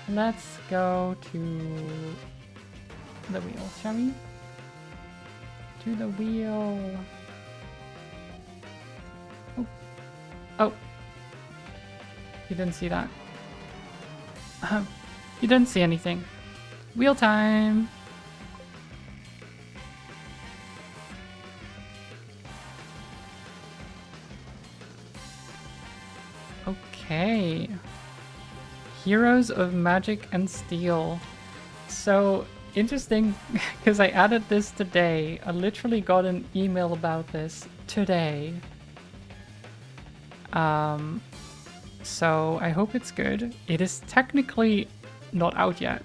Let's go to the wheel, shall we? To the wheel. Oh. Oh. You didn't see that. You didn't see anything. Wheel time. Okay. Heroes of Magic and Steel. So interesting, because I added this today. I literally got an email about this today. So I hope it's good. It is technically not out yet.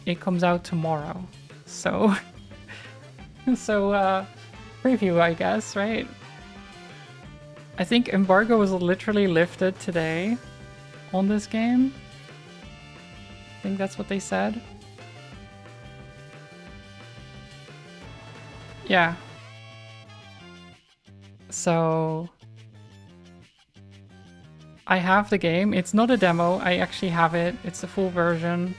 It comes out tomorrow. So, preview, I guess, right? I think embargo was literally lifted today on this game. I think that's what they said. Yeah. So I have the game. It's not a demo. I actually have it. It's a full version.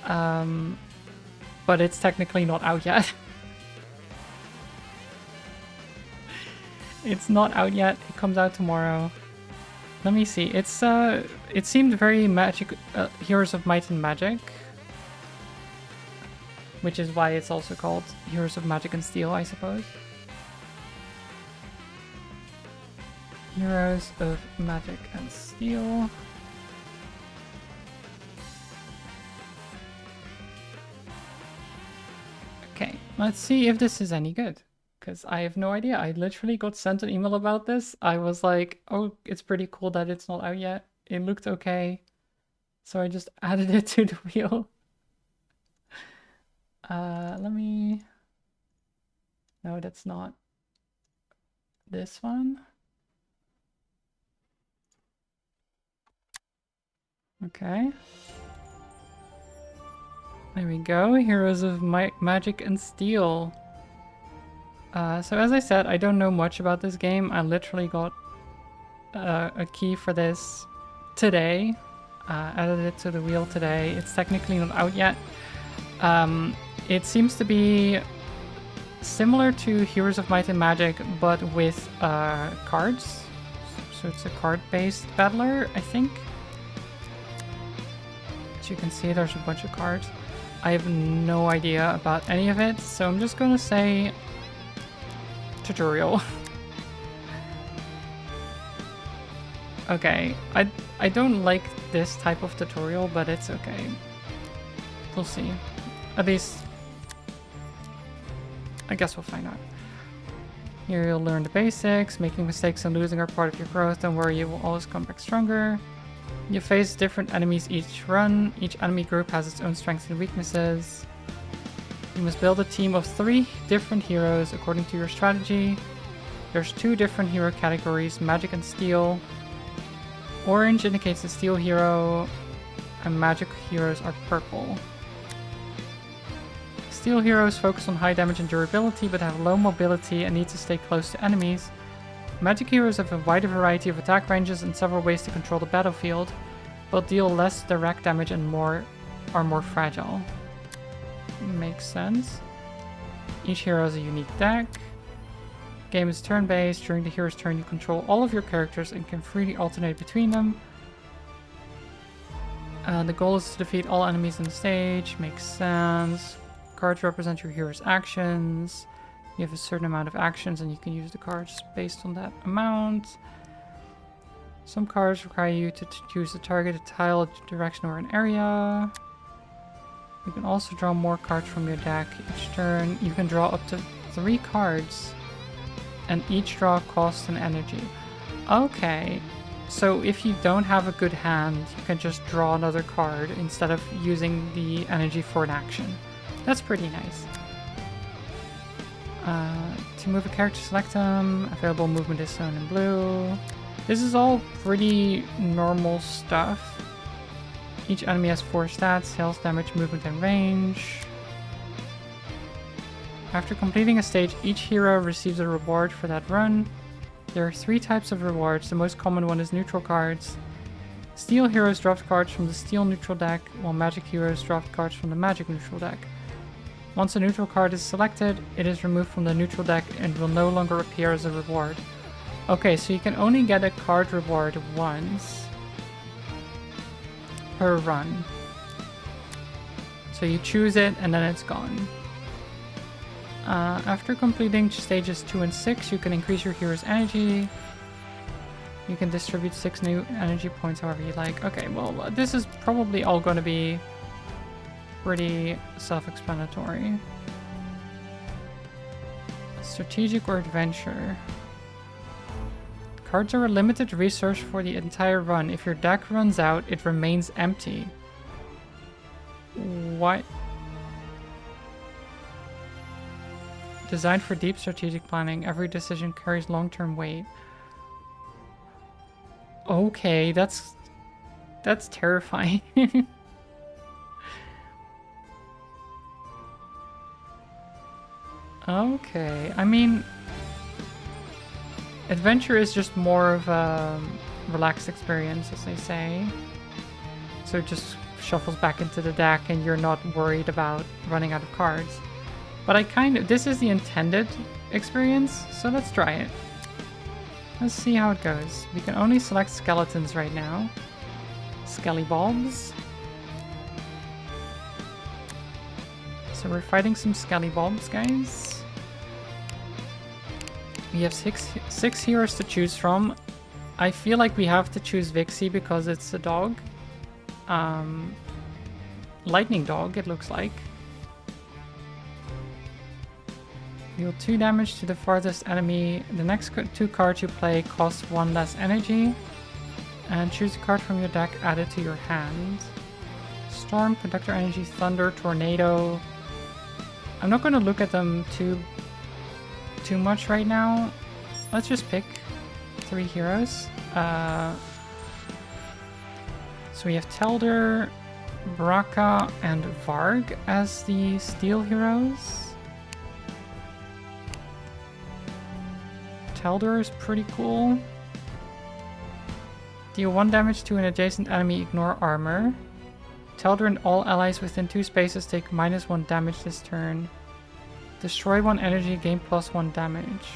But it's technically not out yet. It's not out yet. It comes out tomorrow. Let me see. It's it seemed very magic. Heroes of Might and Magic, which is why it's also called Heroes of Magic and Steel, I suppose. Heroes of Magic and Steel. Okay, let's see if this is any good. Because I have no idea. I literally got sent an email about this. I was like, oh, it's pretty cool that it's not out yet. It looked okay. So I just added it to the wheel. Let me... No, that's not this one. Okay. There we go. Heroes of Magic and Steel. So as I said, I don't know much about this game. I literally got a key for this today. Added it to the wheel today. It's technically not out yet. It seems to be similar to Heroes of Might and Magic, but with cards. So it's a card-based battler, I think. As you can see, there's a bunch of cards. I have no idea about any of it, so I'm just gonna say tutorial. Okay, I don't like this type of tutorial, but it's okay. We'll see. At least, I guess we'll find out. Here you'll learn the basics. Making mistakes and losing are part of your growth. Don't worry, you will always come back stronger. You face different enemies each run. Each enemy group has its own strengths and weaknesses. You must build a team of 3 different heroes according to your strategy. There's 2 different hero categories, Magic and Steel. Orange indicates the Steel hero, and Magic heroes are purple. Steel heroes focus on high damage and durability, but have low mobility and need to stay close to enemies. Magic heroes have a wider variety of attack ranges and several ways to control the battlefield, but deal less direct damage and are more fragile. Makes sense. Each hero has a unique deck. Game is turn-based. During the hero's turn, you control all of your characters and can freely alternate between them. The goal is to defeat all enemies on the stage. Makes sense. Cards represent your hero's actions. You have a certain amount of actions and you can use the cards based on that amount. Some cards require you to choose a target, a tile, a direction, or an area. You can also draw more cards from your deck each turn. You can draw up to 3 cards, and each draw costs an energy. Okay, so if you don't have a good hand, you can just draw another card instead of using the energy for an action. That's pretty nice. To move a character, select them. Available movement is shown in blue. This is all pretty normal stuff. Each enemy has 4 stats: health, damage, movement, and range. After completing a stage, each hero receives a reward for that run. There are 3 types of rewards. The most common one is neutral cards. Steel heroes dropped cards from the steel neutral deck, while magic heroes dropped cards from the magic neutral deck. Once a neutral card is selected, it is removed from the neutral deck and will no longer appear as a reward. Okay, so you can only get a card reward once per run. So you choose it and then it's gone. After completing stages 2 and 6, you can increase your hero's energy. You can distribute 6 new energy points however you like. Okay, well, this is probably all going to be pretty self-explanatory. Strategic or adventure. Cards are a limited resource for the entire run. If your deck runs out, it remains empty. What? Designed for deep strategic planning, every decision carries long-term weight. Okay, that's terrifying. Okay, I mean, adventure is just more of a relaxed experience, as they say. So it just shuffles back into the deck and you're not worried about running out of cards. But this is the intended experience, so let's try it. Let's see how it goes. We can only select skeletons right now. Skellybobs. So we're fighting some Skellybobs, guys. We have six heroes to choose from. I feel like we have to choose Vixie because it's a dog. Lightning dog, it looks like. Deal 2 damage to the farthest enemy. The next 2 cards you play cost 1 less energy. And choose a card from your deck, add it to your hand. Storm, Conductor Energy, Thunder, Tornado. I'm not going to look at them too much right now. Let's just pick 3 heroes. So we have Telder, Baraka, and Varg as the steel heroes. Telder is pretty cool. Deal 1 damage to an adjacent enemy, ignore armor. Telder and all allies within 2 spaces take -1 damage this turn. Destroy 1 energy, gain +1 damage.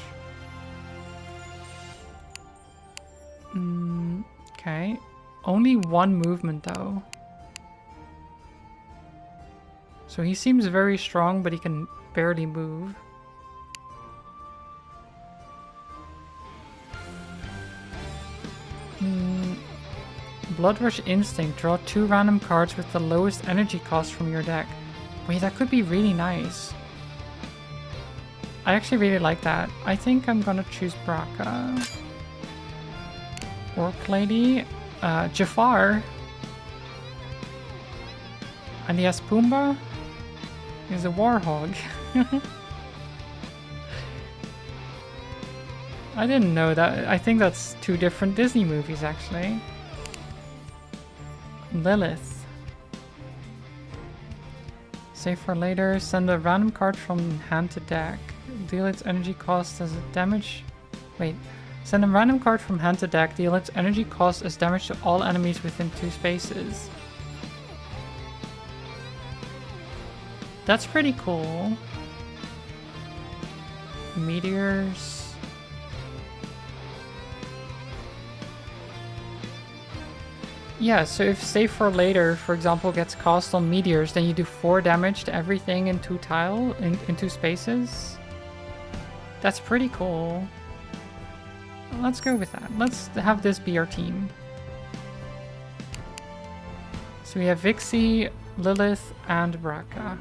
Okay. Only 1 movement though. So he seems very strong, but he can barely move. Bloodrush Instinct. Draw 2 random cards with the lowest energy cost from your deck. Wait, that could be really nice. I actually really like that. I think I'm gonna choose Baraka. Orc Lady. Jafar. And the Pumbaa is a Warhog. I didn't know that. I think that's 2 different Disney movies, actually. Lilith. Save for later. Send a random card from hand to deck. Deal its energy cost as a damage... Wait. Send a random card from hand to deck. Deal its energy cost as damage to all enemies within 2 spaces. That's pretty cool. Meteors. Yeah, so if Save for Later, for example, gets cast on meteors, then you do 4 damage to everything in 2 in 2 spaces. That's pretty cool. Let's go with that. Let's have this be our team. So we have Vixie, Lilith, and Baraka.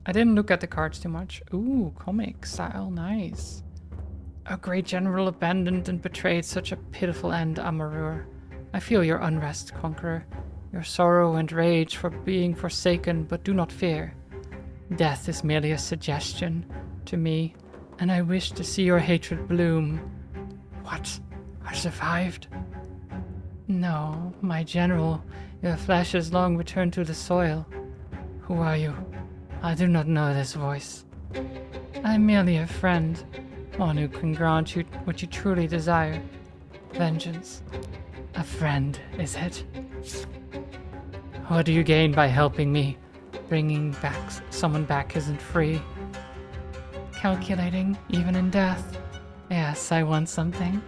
I didn't look at the cards too much. Ooh, comic style, nice. A great general abandoned and betrayed such a pitiful end, Amarur. I feel your unrest, Conqueror, your sorrow and rage for being forsaken, but do not fear. Death is merely a suggestion to me, and I wish to see your hatred bloom. What? I survived? No, my general, your flesh has long returned to the soil. Who are you? I do not know this voice. I'm merely a friend. One who can grant you what you truly desire. Vengeance. A friend, is it? What do you gain by helping me? Bringing back someone back isn't free. Calculating, even in death. Yes, I want something.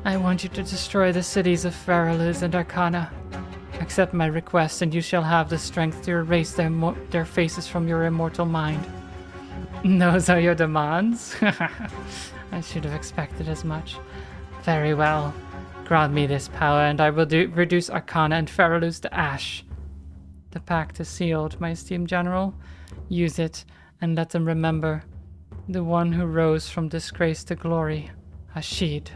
I want you to destroy the cities of Faraluz and Arcana. Accept my request, and you shall have the strength to erase their faces from your immortal mind. Those are your demands? I should have expected as much. Very well. Grant me this power, and I will reduce Arcana and Faraluz to ash. The pact is sealed, my esteemed general. Use it, and let them remember the one who rose from disgrace to glory, Ashid.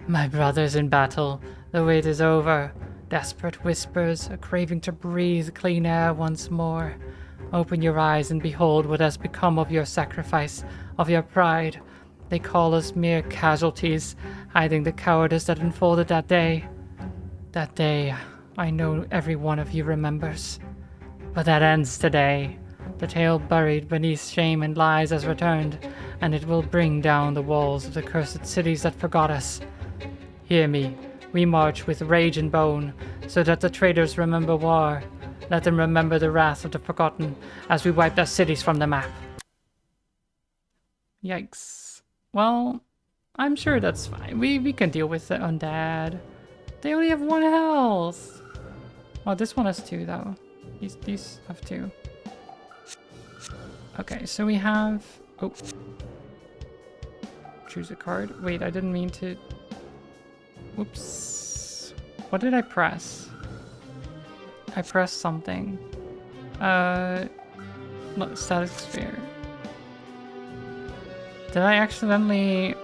My brothers in battle, the wait is over. Desperate whispers, a craving to breathe clean air once more. Open your eyes and behold what has become of your sacrifice, of your pride. They call us mere casualties, hiding the cowardice that unfolded that day. That day, I know every one of you remembers. But that ends today. The tale buried beneath shame and lies has returned, and it will bring down the walls of the cursed cities that forgot us. Hear me. We march with rage and bone, so that the traitors remember war. Let them remember the wrath of the forgotten, as we wipe their cities from the map. Yikes. Well, I'm sure that's fine. We can deal with the undead. They only have 1 health. Oh, this one has 2 though. These have 2. Okay, so we have... Oh. Choose a card. Wait, I didn't mean to... Whoops. What did I press? I pressed something. Static sphere. Did I accidentally...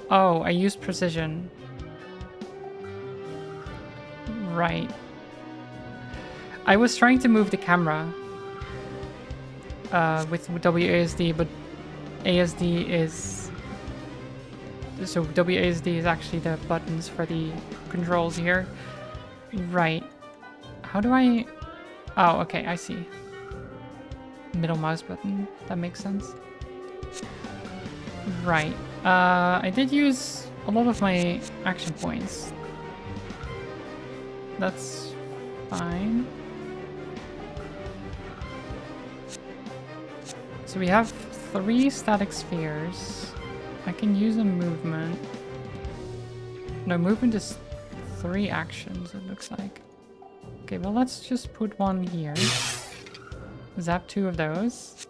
Oh, I used precision. Right. I was trying to move the camera with WASD, but ASD is... So WASD is actually the buttons for the controls here. Right. How do I... Oh, okay, I see. Middle mouse button. That makes sense. Right. I did use a lot of my action points. That's fine. So we have 3 static spheres. I can use a movement. No, movement is 3 actions, it looks like. Okay, well, let's just put 1 here. Zap 2 of those.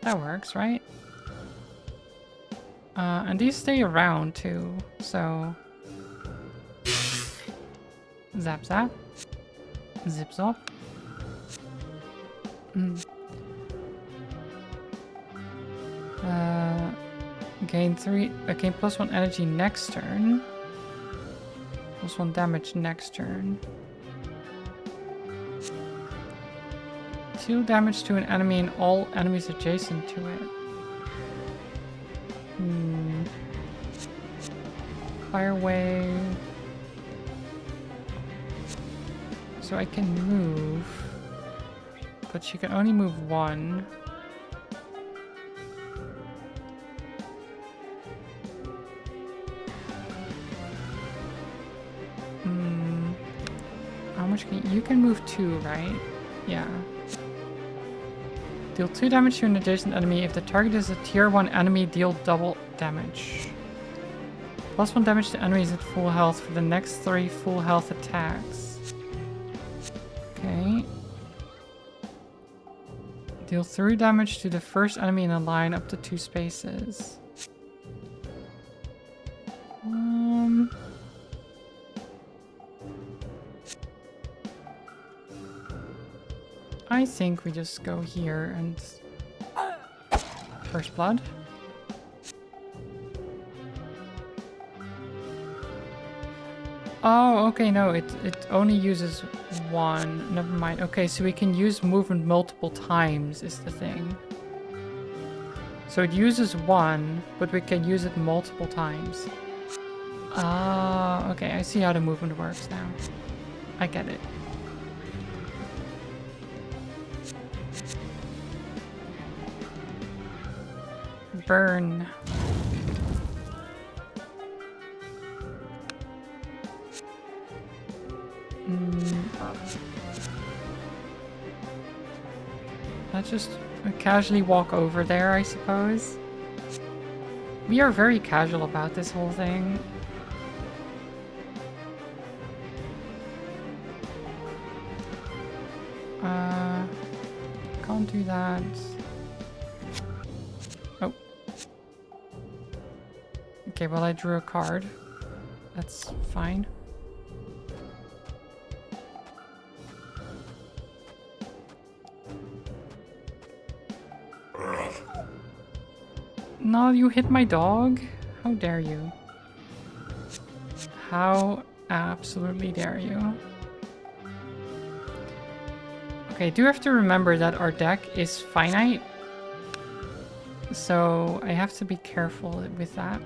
That works, right? And these stay around too, so... Zap zap. Zip zop. Gain +1 energy next turn. +1 damage next turn. 2 damage to an enemy and all enemies adjacent to it. Fire wave. So I can move, but she can only move 1. How much can you can move 2, right? Yeah. Deal 2 damage to an adjacent enemy. If the target is a tier 1 enemy, deal double damage. +1 damage to enemies at full health for the next 3 full health attacks. Okay. Deal 3 damage to the first enemy in a line up to 2 spaces. I think we just go here and... First blood. Oh, okay, no, it only uses 1. Never mind. Okay, so we can use movement multiple times is the thing. So it uses 1, but we can use it multiple times. Ah, okay, I see how the movement works now. I get it. burn. Let's just casually walk over there, I suppose. We are very casual about this whole thing. Can't do that. Oh. Okay, well I drew a card. That's fine. No, you hit my dog? How dare you? How absolutely dare you? Okay, I do have to remember that our deck is finite. So I have to be careful with that.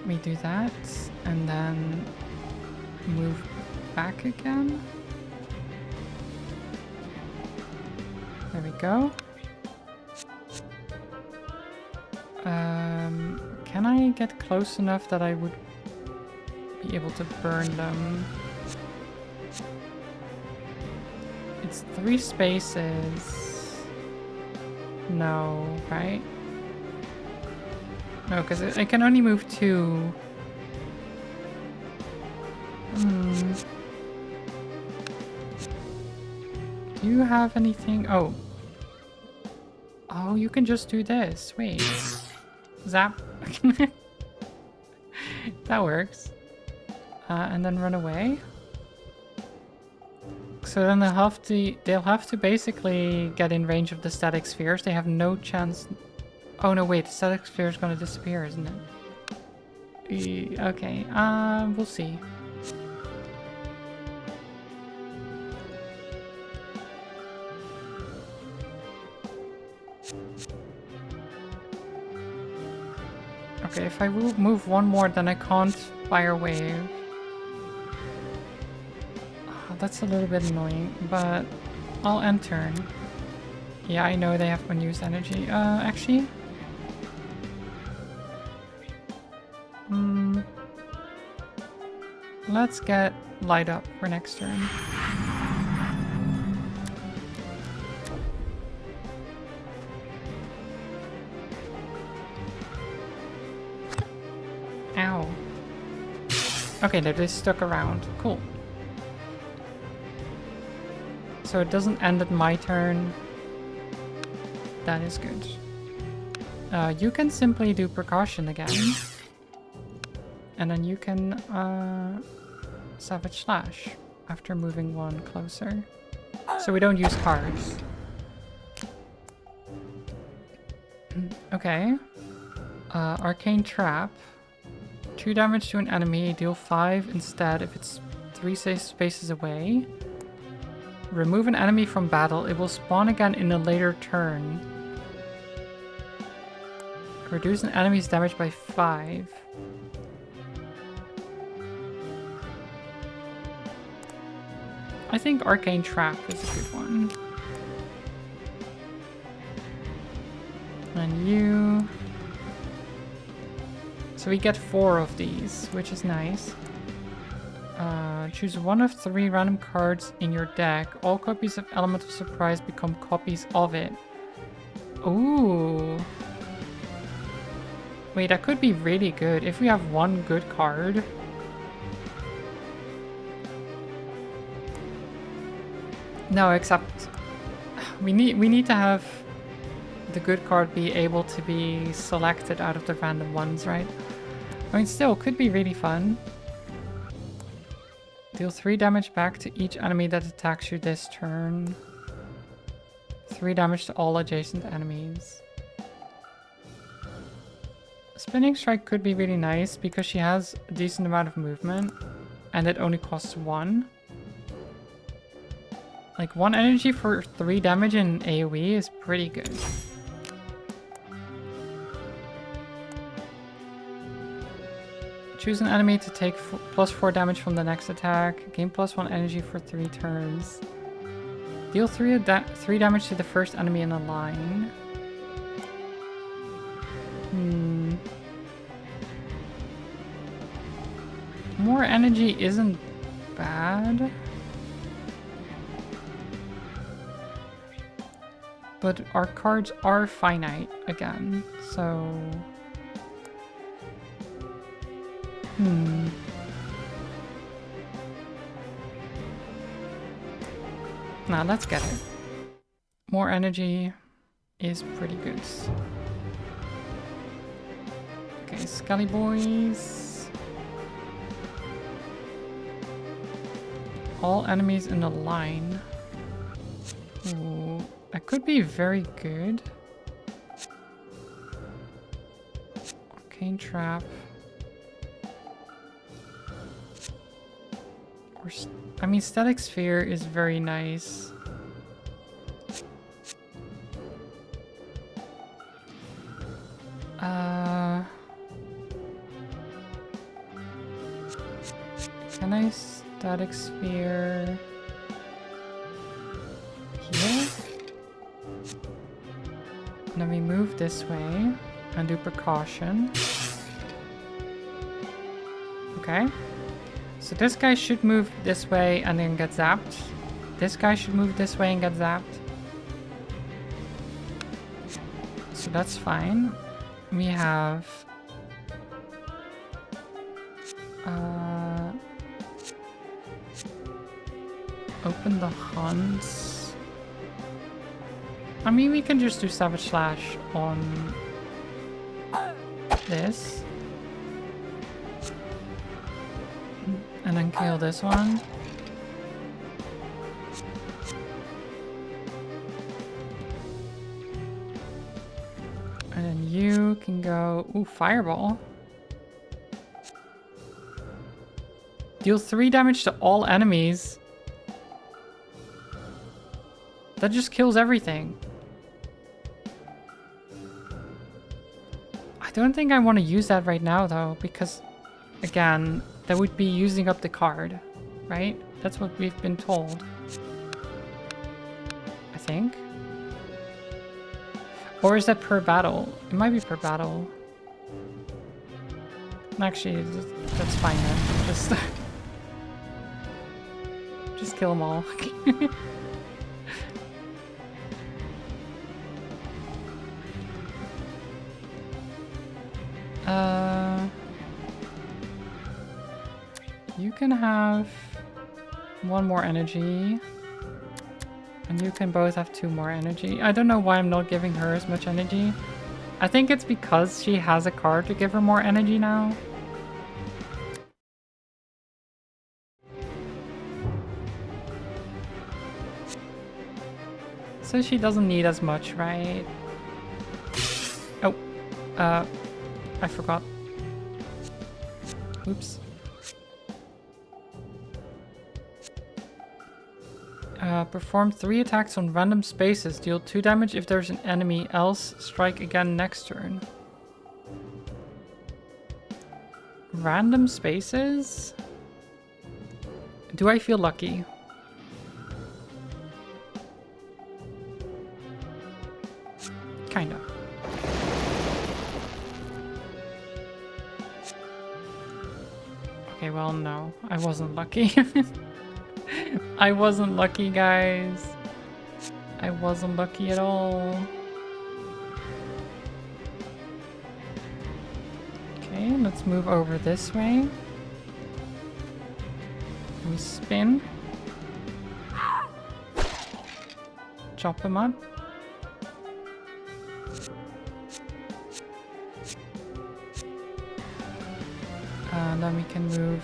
We do that and then move back again. There we go. Can I get close enough that I would be able to burn them? It's 3 spaces. No, right? No, because I can only move 2. Do you have anything? Oh. Oh, you can just do this. Wait. Zap. That works. And then run away. So then they'll have to basically get in range of the static spheres. They have no chance. Oh no, wait, the static sphere is gonna disappear, isn't it? Okay, we'll see. Okay, if I move one more, then I can't fire wave. Oh, that's a little bit annoying, but I'll end turn. Yeah, I know they have unused energy. Actually... let's get light up for next turn. Ow. Okay, they're just stuck around. Cool. So it doesn't end at my turn. That is good. You can simply do precaution again. And then you can Savage Slash after moving 1 closer. So we don't use cards. Okay. Arcane Trap. 2 damage to an enemy, deal 5 instead if it's 3 spaces away. Remove an enemy from battle, it will spawn again in a later turn. Reduce an enemy's damage by 5. I think Arcane Trap is a good one. And you... So we get 4 of these, which is nice. Choose 1 of 3 random cards in your deck. All copies of Elemental Surprise become copies of it. Ooh. Wait, that could be really good if we have 1 good card. No, except we need to have the good card be able to be selected out of the random ones, right? I mean, still, could be really fun. Deal 3 damage back to each enemy that attacks you this turn. 3 damage to all adjacent enemies. Spinning Strike could be really nice because she has a decent amount of movement and it only costs 1. Like 1 energy for 3 damage in AoE is pretty good. Choose an enemy to take +4 damage from the next attack. Gain +1 energy for 3 turns. Deal 3 damage to the first enemy in a line. More energy isn't bad. But our cards are finite again, so... Now let's get it. More energy is pretty good. Okay, Skelly boys. All enemies in a line. Ooh, that could be very good. Arcane Trap. I mean, Static Sphere is very nice. Can I Static Sphere here? And then we move this way and do Precaution. Okay. So this guy should move this way and then get zapped. This guy should move this way and get zapped. So that's fine. We have... open the hunts. I mean, we can just do Savage Slash on this. And then kill this one. And then you can go... Ooh, Fireball. Deal 3 damage to all enemies. That just kills everything. I don't think I want to use that right now, though, because, again, that would be using up the card, right? That's what we've been told. I think. Or is that per battle? It might be per battle. Actually, that's fine then. Just kill them all. You can have 1 more energy. And you can both have 2 more energy. I don't know why I'm not giving her as much energy. I think it's because she has a card to give her more energy now. So she doesn't need as much, right? Oh, I forgot. Oops. Perform 3 attacks on random spaces. Deal 2 damage if there's an enemy, else strike again next turn. Random spaces? Do I feel lucky? Kind of. Okay, well, no. I wasn't lucky. I wasn't lucky, guys. I wasn't lucky at all. Okay, let's move over this way. We spin. Chop him up. And then we can move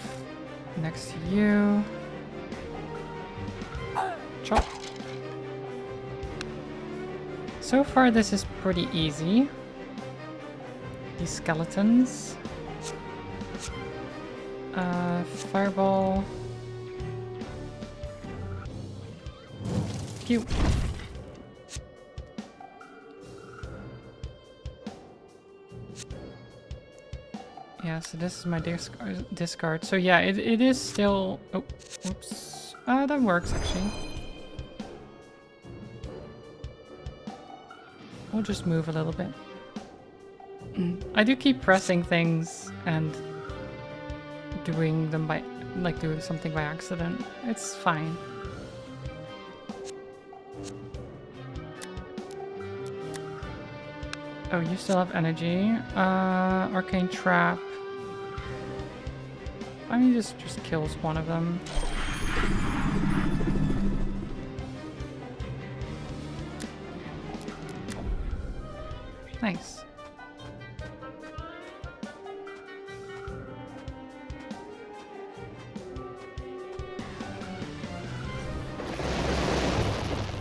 next to you. Chop. So far this is pretty easy. These skeletons. Fireball. Pew. Yeah, Yeah, so this is my discard. So yeah, it is still... Oh, oops. That works actually. We'll just move a little bit. I do keep pressing things and doing them by... like doing something by accident. It's fine. Oh, you still have energy. Arcane Trap. I mean, just kills one of them. Nice.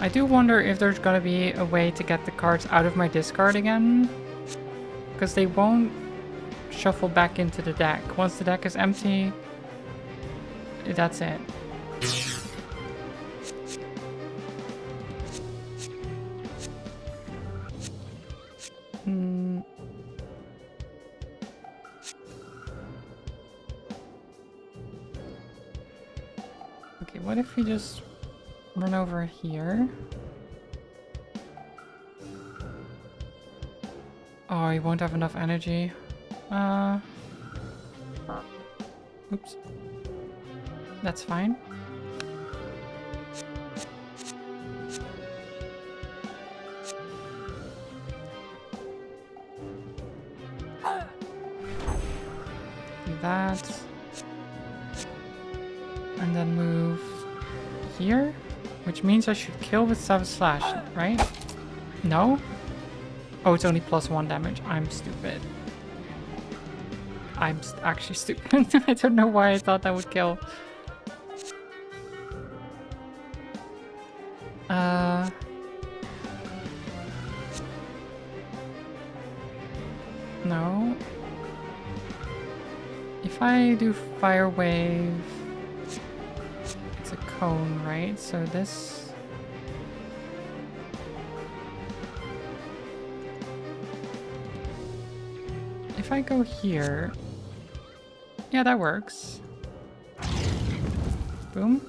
I do wonder if there's gonna be a way to get the cards out of my discard again. Because they won't shuffle back into the deck. Once the deck is empty, that's it. Okay, what if we just run over here? Oh, he won't have enough energy. Oops. That's fine. Do that. And then move here, which means I should kill with Savage Slash, right? No? Oh, it's only +1 damage. I'm stupid. I'm actually stupid. I don't know why I thought that would kill. No. If I do Fire Wave, it's a cone, right? So this... If I go here... Yeah, that works. Boom.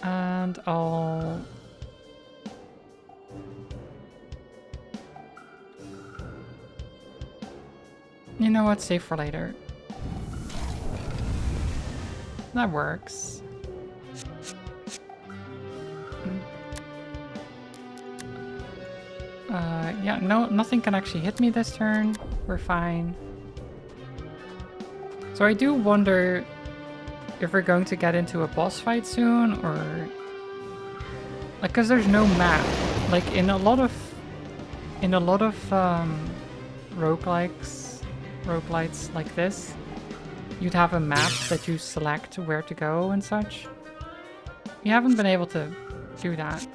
And I'll... You know what? Save for later. That works. Yeah, no, nothing can actually hit me this turn. We're fine. So I do wonder if we're going to get into a boss fight soon, or... Like, cause there's no map. Like, in a lot of roguelites like this, you'd have a map that you select where to go and such. We haven't been able to do that.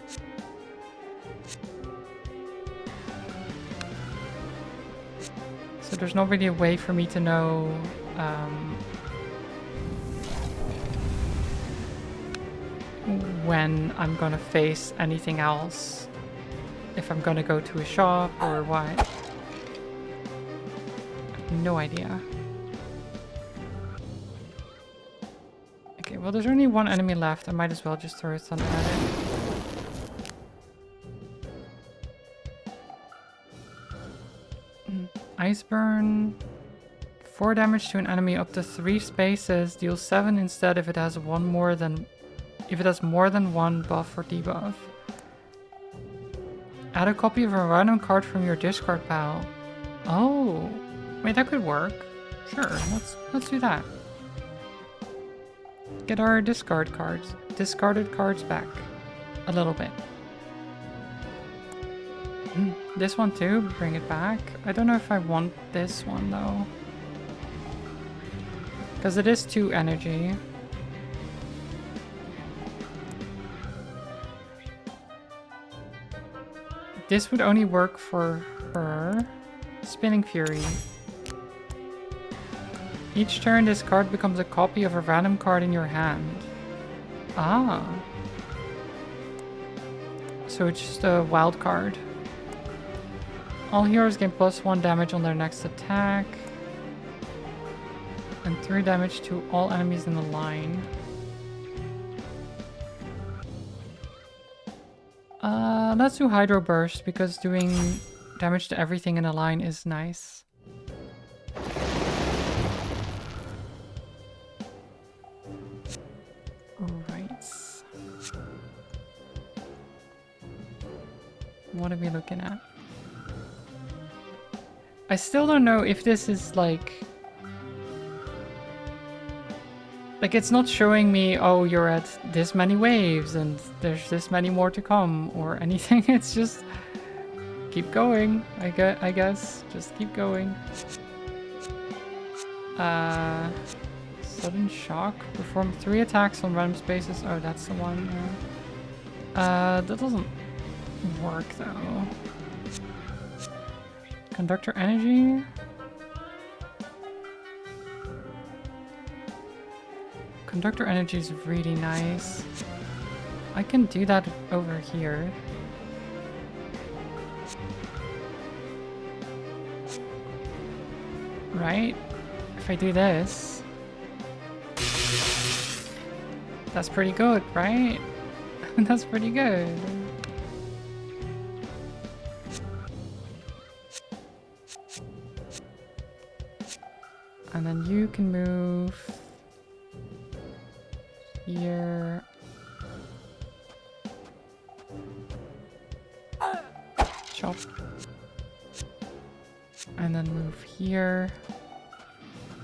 So there's not really a way for me to know when I'm gonna face anything else. If I'm gonna go to a shop or what. I have no idea. Okay, well there's only one enemy left. I might as well just throw a thunder at it. Ice Burn. 4 damage to an enemy up to 3 spaces. Deal 7 instead if it has more than one buff or debuff. Add a copy of a random card from your discard pile. Oh, wait, that could work. Sure, let's do that. Get our discarded cards back a little bit. This one too, bring it back. I don't know if I want this one though. Because it is 2 energy. This would only work for her. Spinning Fury. Each turn this card becomes a copy of a random card in your hand. Ah. So it's just a wild card. All heroes gain +1 damage on their next attack. And 3 damage to all enemies in the line. Let's do Hydro Burst because doing damage to everything in a line is nice. Alright. What are we looking at? I still don't know if this is like it's not showing me, oh, you're at this many waves and there's this many more to come or anything. It's just keep going, I guess. Just keep going. Sudden Shock. Perform 3 attacks on random spaces. Oh, that's the one. That doesn't work though. Conductor Energy. Conductor Energy is really nice. I can do that over here. Right? If I do this... That's pretty good, right? That's pretty good. And then you can move... here. Chop. And then move here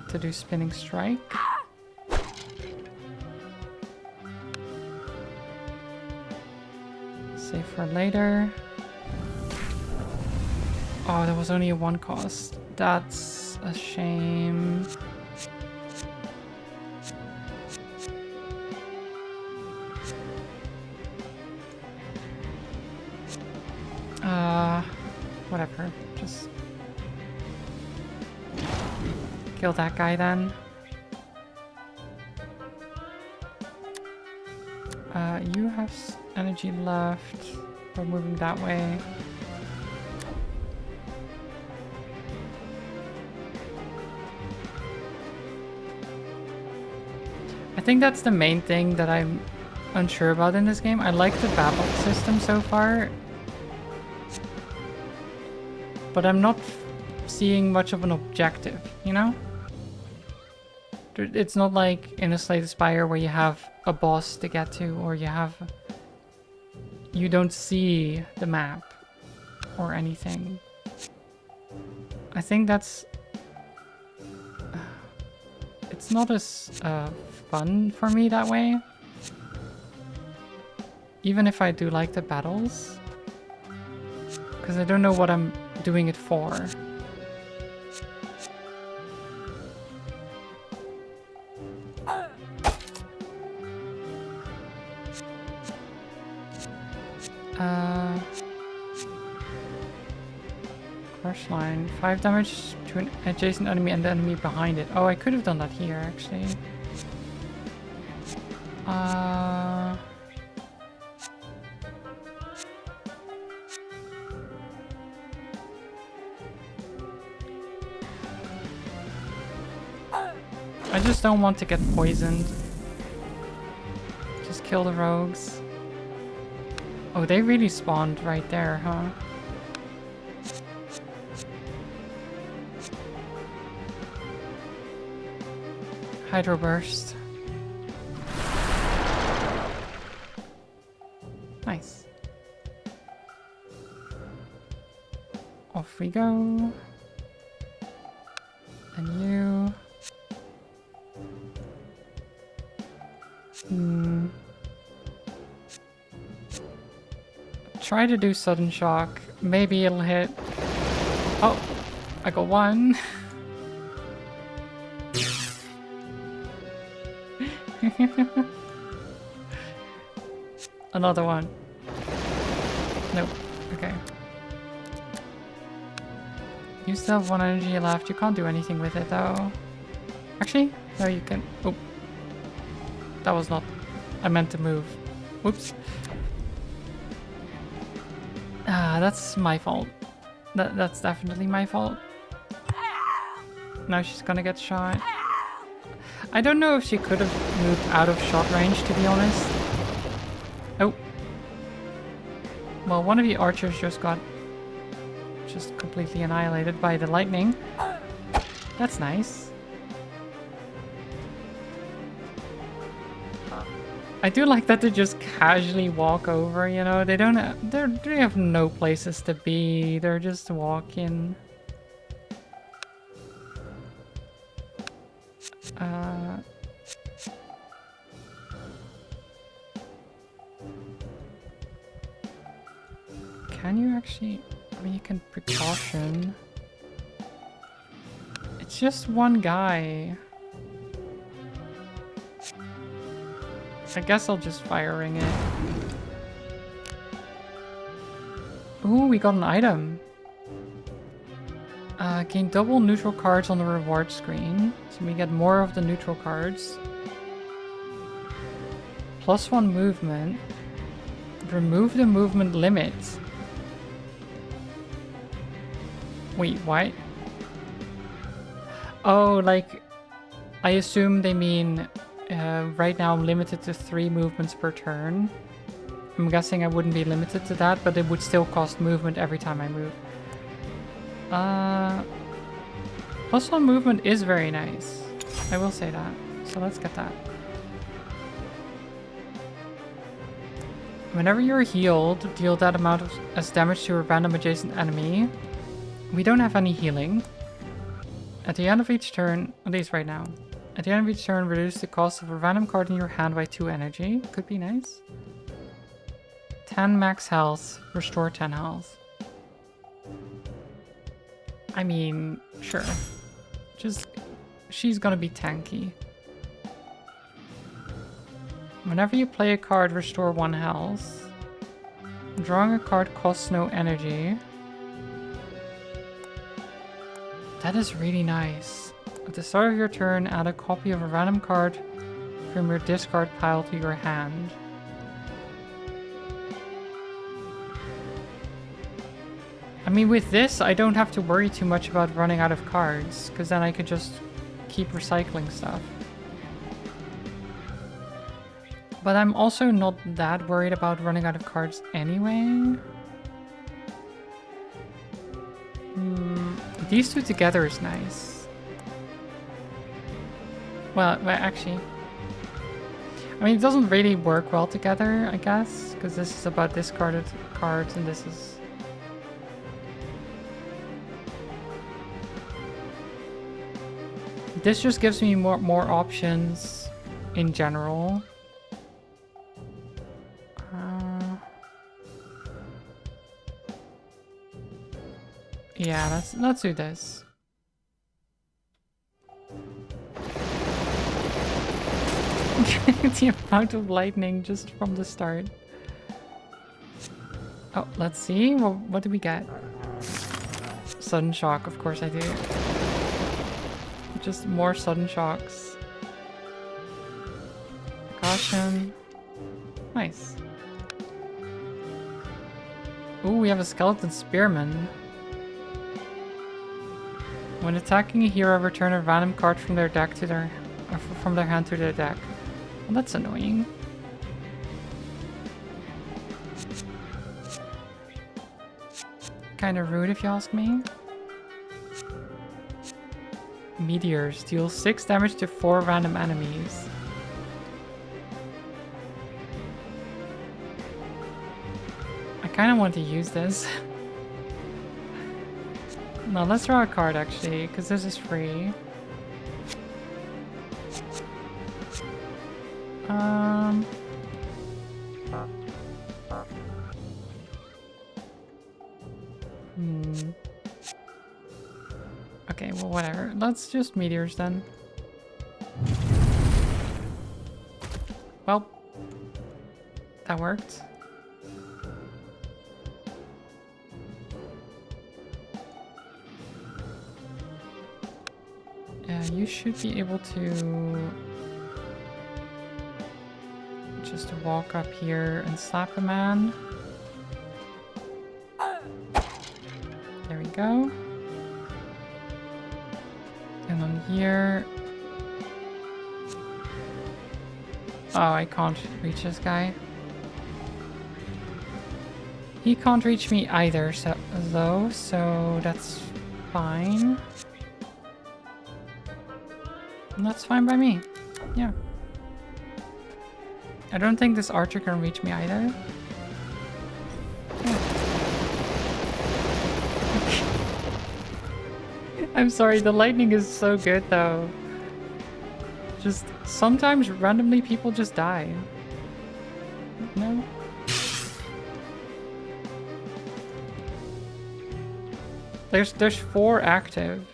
to do Spinning Strike. Save for later. Oh, that was only a 1 cost. That's a shame. Whatever. Just kill that guy then. You have energy left. We're moving that way. I think that's the main thing that I'm unsure about in this game. I like the battle system so far, but I'm not seeing much of an objective, you know? It's not like in a Slay the Spire where you have a boss to get to, or you don't see the map or anything. I think that's... it's not as fun for me that way. Even if I do like the battles. Because I don't know what I'm doing it for. Crush line. 5 damage to an adjacent enemy and the enemy behind it. Oh, I could have done that here, actually. I just don't want to get poisoned. Just kill the rogues. Oh, they really spawned right there, huh? Hydro Burst. Nice. Off we go. And you... Try to do Sudden Shock. Maybe it'll hit. Oh! I got one. Another one. Nope. Okay. You still have 1 energy left. You can't do anything with it though. Actually, no, you can. Oh. That was not... I meant to move. Whoops. Ah, that's my fault. That's definitely my fault. Now she's gonna get shot. I don't know if she could have moved out of shot range, to be honest. Oh. Well, one of the archers just got completely annihilated by the lightning. That's nice. I do like that they just casually walk over, you know? They don't have, they have no places to be. They're just walking. Can you actually... I mean, you can precaution. It's just one guy. I guess I'll just fire ring it. Ooh, we got an item. Gain double neutral cards on the reward screen. So we get more of the neutral cards. +1 movement. Remove the movement limit. Wait, what? Oh, like... I assume they mean... right now I'm limited to 3 movements per turn. I'm guessing I wouldn't be limited to that, but it would still cost movement every time I move. +1 movement is very nice. I will say that. So let's get that. Whenever you're healed, deal that amount as damage to a random adjacent enemy. We don't have any healing. At the end of each turn, at least right now. At the end of each turn, reduce the cost of a random card in your hand by 2 energy. Could be nice. 10 max health. Restore 10 health. I mean, sure. Just... she's gonna be tanky. Whenever you play a card, restore 1 health. Drawing a card costs no energy. That is really nice. At the start of your turn, add a copy of a random card from your discard pile to your hand. I mean, with this, I don't have to worry too much about running out of cards, because then I could just keep recycling stuff. But I'm also not that worried about running out of cards anyway. These two together is nice. Well, actually... I mean, it doesn't really work well together, I guess, because this is about discarded cards and this is... This just gives me more options in general. Yeah, let's do this. The amount of lightning just from the start. Oh, let's see. Well, what do we get? Sudden shock, of course I do. Just more sudden shocks. Caution. Nice. Ooh, we have a skeleton spearman. When attacking a hero, return a random card from their deck to their from their hand to their deck. Well, that's annoying. Kind of rude if you ask me. Meteors deal 6 damage to 4 random enemies. I kind of want to use this. No, let's draw a card actually, because this is free. Okay, well, whatever. Let's just meteors then. Well, that worked. Yeah, you should be able to just walk up here and slap a man. There we go. And on here... Oh, I can't reach this guy. He can't reach me either, so that's fine. And that's fine by me. Yeah. I don't think this archer can reach me either. Yeah. I'm sorry, the lightning is so good though. Just sometimes randomly people just die. No? There's 4 active.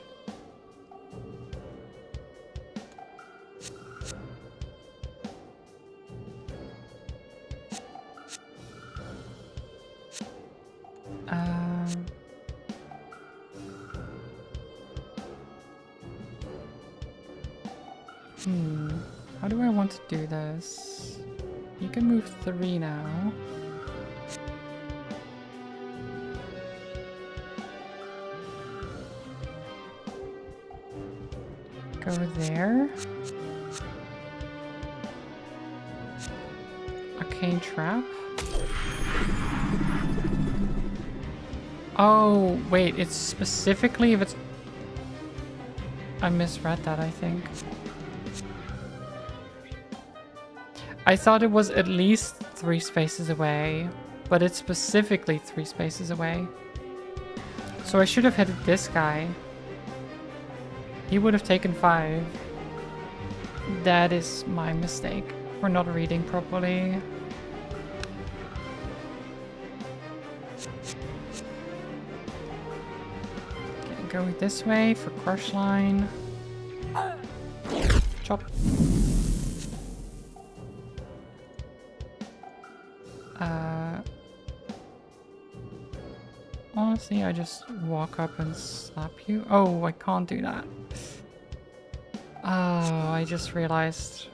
How do I want to do this? You can move 3 now. Go there. Arcane trap. Oh, wait, it's specifically if it's... I misread that, I think. I thought it was at least 3 spaces away, but it's specifically 3 spaces away. So I should have hit this guy. He would have taken 5. That is my mistake for not reading properly. Okay, go this way for crush line. Chop. Honestly, I just walk up and slap you. Oh, I can't do that. Oh, I just realized.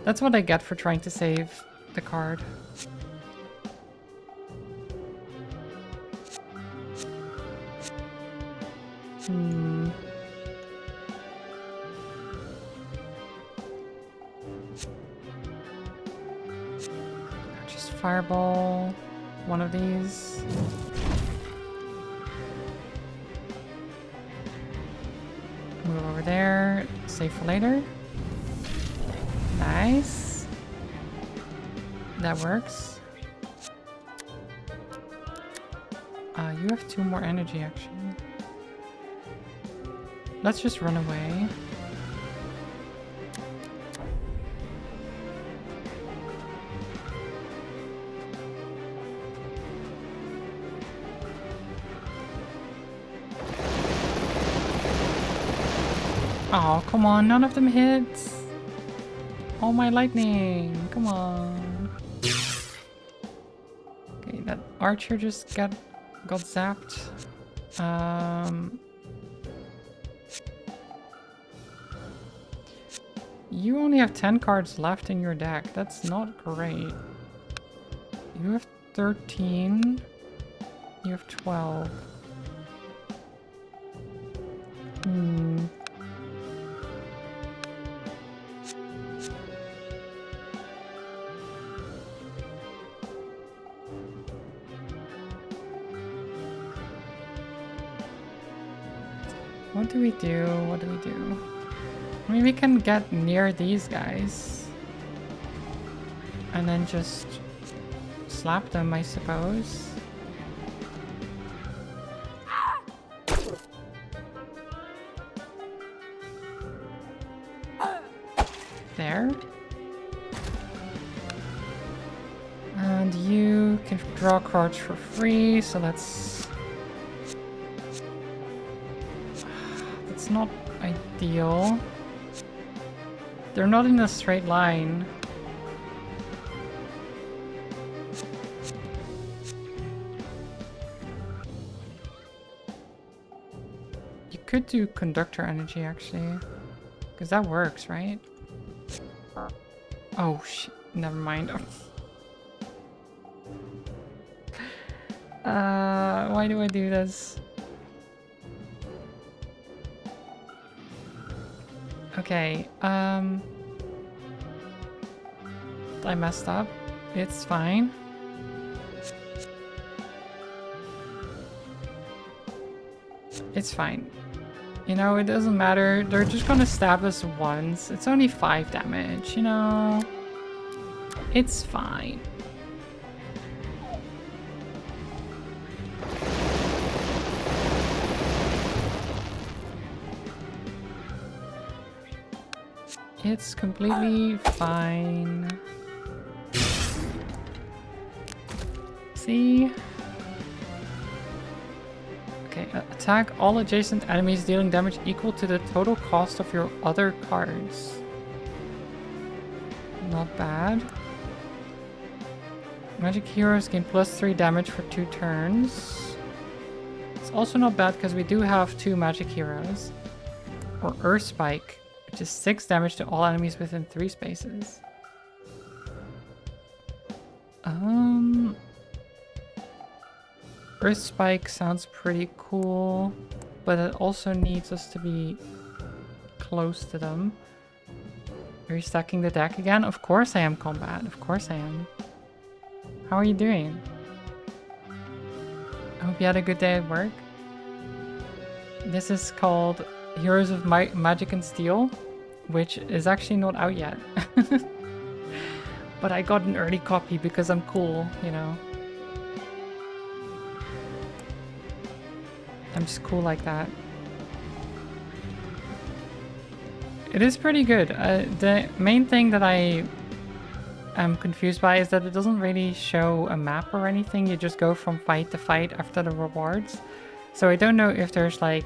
That's what I get for trying to save the card. Just fireball one of these. Move over there. Save for later. Nice. That works. You have 2 more energy, actually. Let's just run away. Oh, come on, none of them hits. Oh, my lightning, come on. Okay, that archer just got zapped. You only have 10 cards left in your deck. That's not great. You have 13. You have 12. What do we do? What do we do? I mean, we can get near these guys. And then just slap them, I suppose. There. And you can draw cards for free, so that's not ideal. They're not in a straight line. You could do conductor energy, actually. Because that works, right? Oh, shit. Never mind. Why do I do this? Okay, I messed up. It's fine. It's fine. You know, it doesn't matter. They're just gonna stab us once. It's only 5 damage, you know? It's fine. It's completely fine. See? Okay, attack all adjacent enemies dealing damage equal to the total cost of your other cards. Not bad. Magic heroes gain +3 damage for 2 turns. It's also not bad because we do have 2 magic heroes. Or Earth Spike, which is 6 damage to all enemies within 3 spaces. Earth Spike sounds pretty cool, but it also needs us to be close to them. Are you stacking the deck again? Of course I am, Combat. Of course I am. How are you doing? I hope you had a good day at work. This is called Heroes of Magic and Steel, which is actually not out yet. But I got an early copy because I'm cool, you know. I'm just cool like that. It is pretty good. The main thing that I am confused by is that it doesn't really show a map or anything. You just go from fight to fight after the rewards. So I don't know if there's like...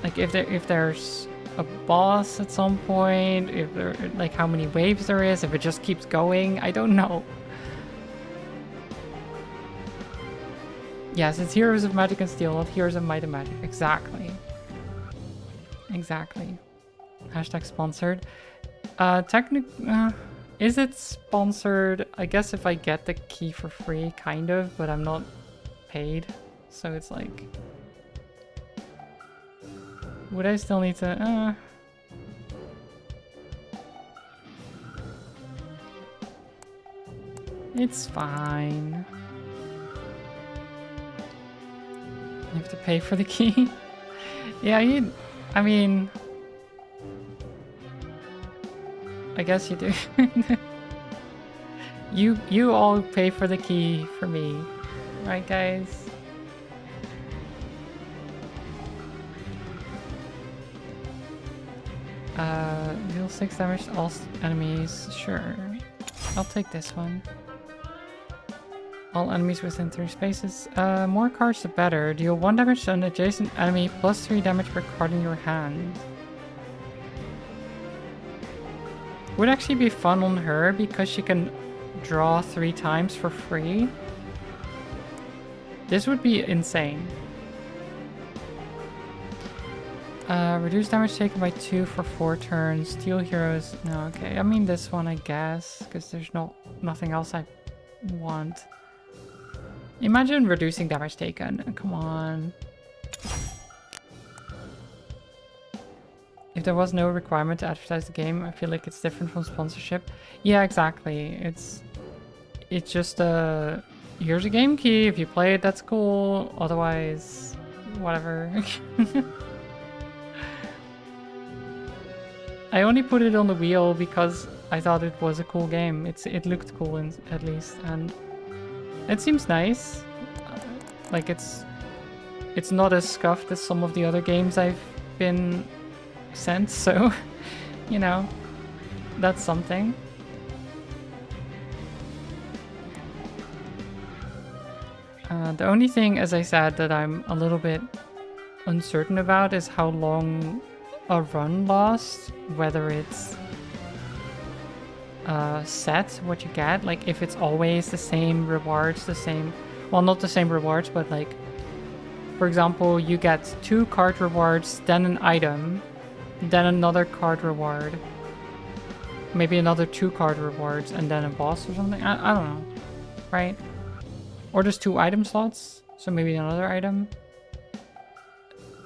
like if there's a boss at some point, if there, like how many waves there is, if it just keeps going, I don't know. Yes, it's Heroes of Magic and Steel, not Heroes of Might and Magic. Exactly. Exactly. Hashtag sponsored. Is it sponsored? I guess if I get the key for free, kind of, but I'm not paid. So it's like... Would I still need to... It's fine. You have to pay for the key? Yeah, I mean... I guess you do. You all pay for the key for me. Right, guys? Deal 6 damage to all enemies. Sure. I'll take this one. All enemies within 3 spaces. More cards the better. Deal 1 damage to an adjacent enemy plus 3 damage per card in your hand. Would actually be fun on her because she can draw 3 times for free. This would be insane. Reduce damage taken by 2 for 4 turns. Steel heroes. No, okay. I mean this one, I guess, because there's nothing else I want. Imagine reducing damage taken. Come on. If there was no requirement to advertise the game, I feel like it's different from sponsorship. Yeah, exactly. It's just here's a game key. If you play it, that's cool. Otherwise, whatever. I only put it on the wheel because I thought it was a cool game. It looked cool at least, and it seems nice. Like it's not as scuffed as some of the other games I've been sent, so you know, that's something. The only thing, as I said, that I'm a little bit uncertain about is how long a run lasts, whether it's set what you get, like if it's always the same rewards, the same, well, not the same rewards, but like, for example, you get 2 card rewards, then an item, then another card reward. maybe another 2 card rewards and then a boss or something. I don't know, right? Or just 2 item slots, so maybe another item.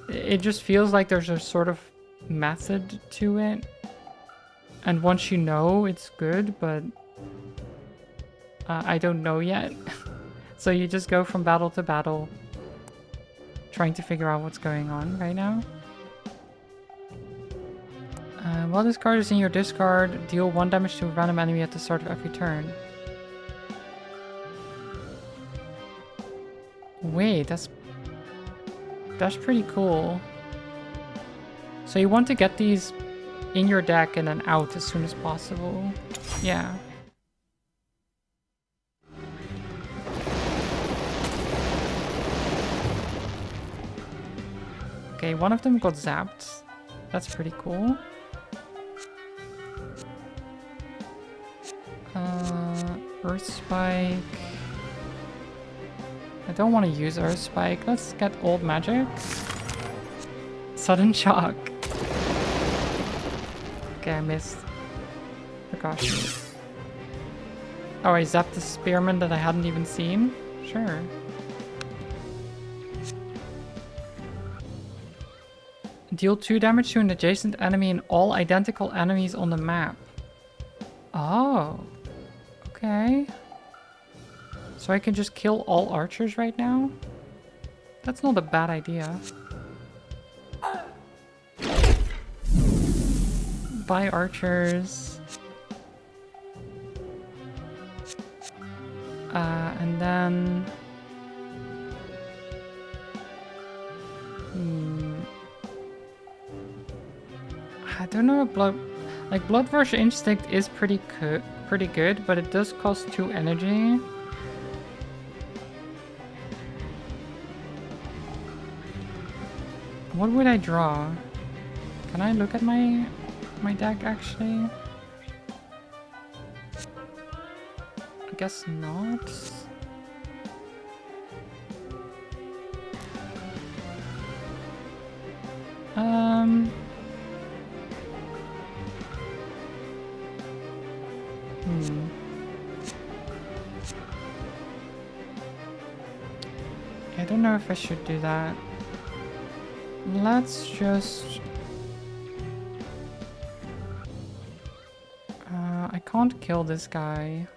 It just feels like there's a sort of method to it. And once you know, it's good, but I don't know yet. So you just go from battle to battle, trying to figure out what's going on right now. While this card is in your discard, deal 1 damage to a random enemy at the start of every turn. Wait, that's pretty cool. So you want to get these in your deck and then out as soon as possible. Yeah. Okay, one of them got zapped. That's pretty cool. Earth Spike. I don't want to use Earth Spike. Let's get Old Magic. Sudden Shock. Okay, I missed. Precaution. Oh, I zapped the Spearman that I hadn't even seen? Sure. Deal 2 damage to an adjacent enemy and all identical enemies on the map. Oh. Okay. So I can just kill all archers right now? That's not a bad idea. Bye, archers. And then... I don't know if Blood Rush Instinct is pretty good, but it does cost 2 energy. What would I draw? Can I look at my deck actually? I guess not. I don't know if I should do that. Let's just... I can't kill this guy.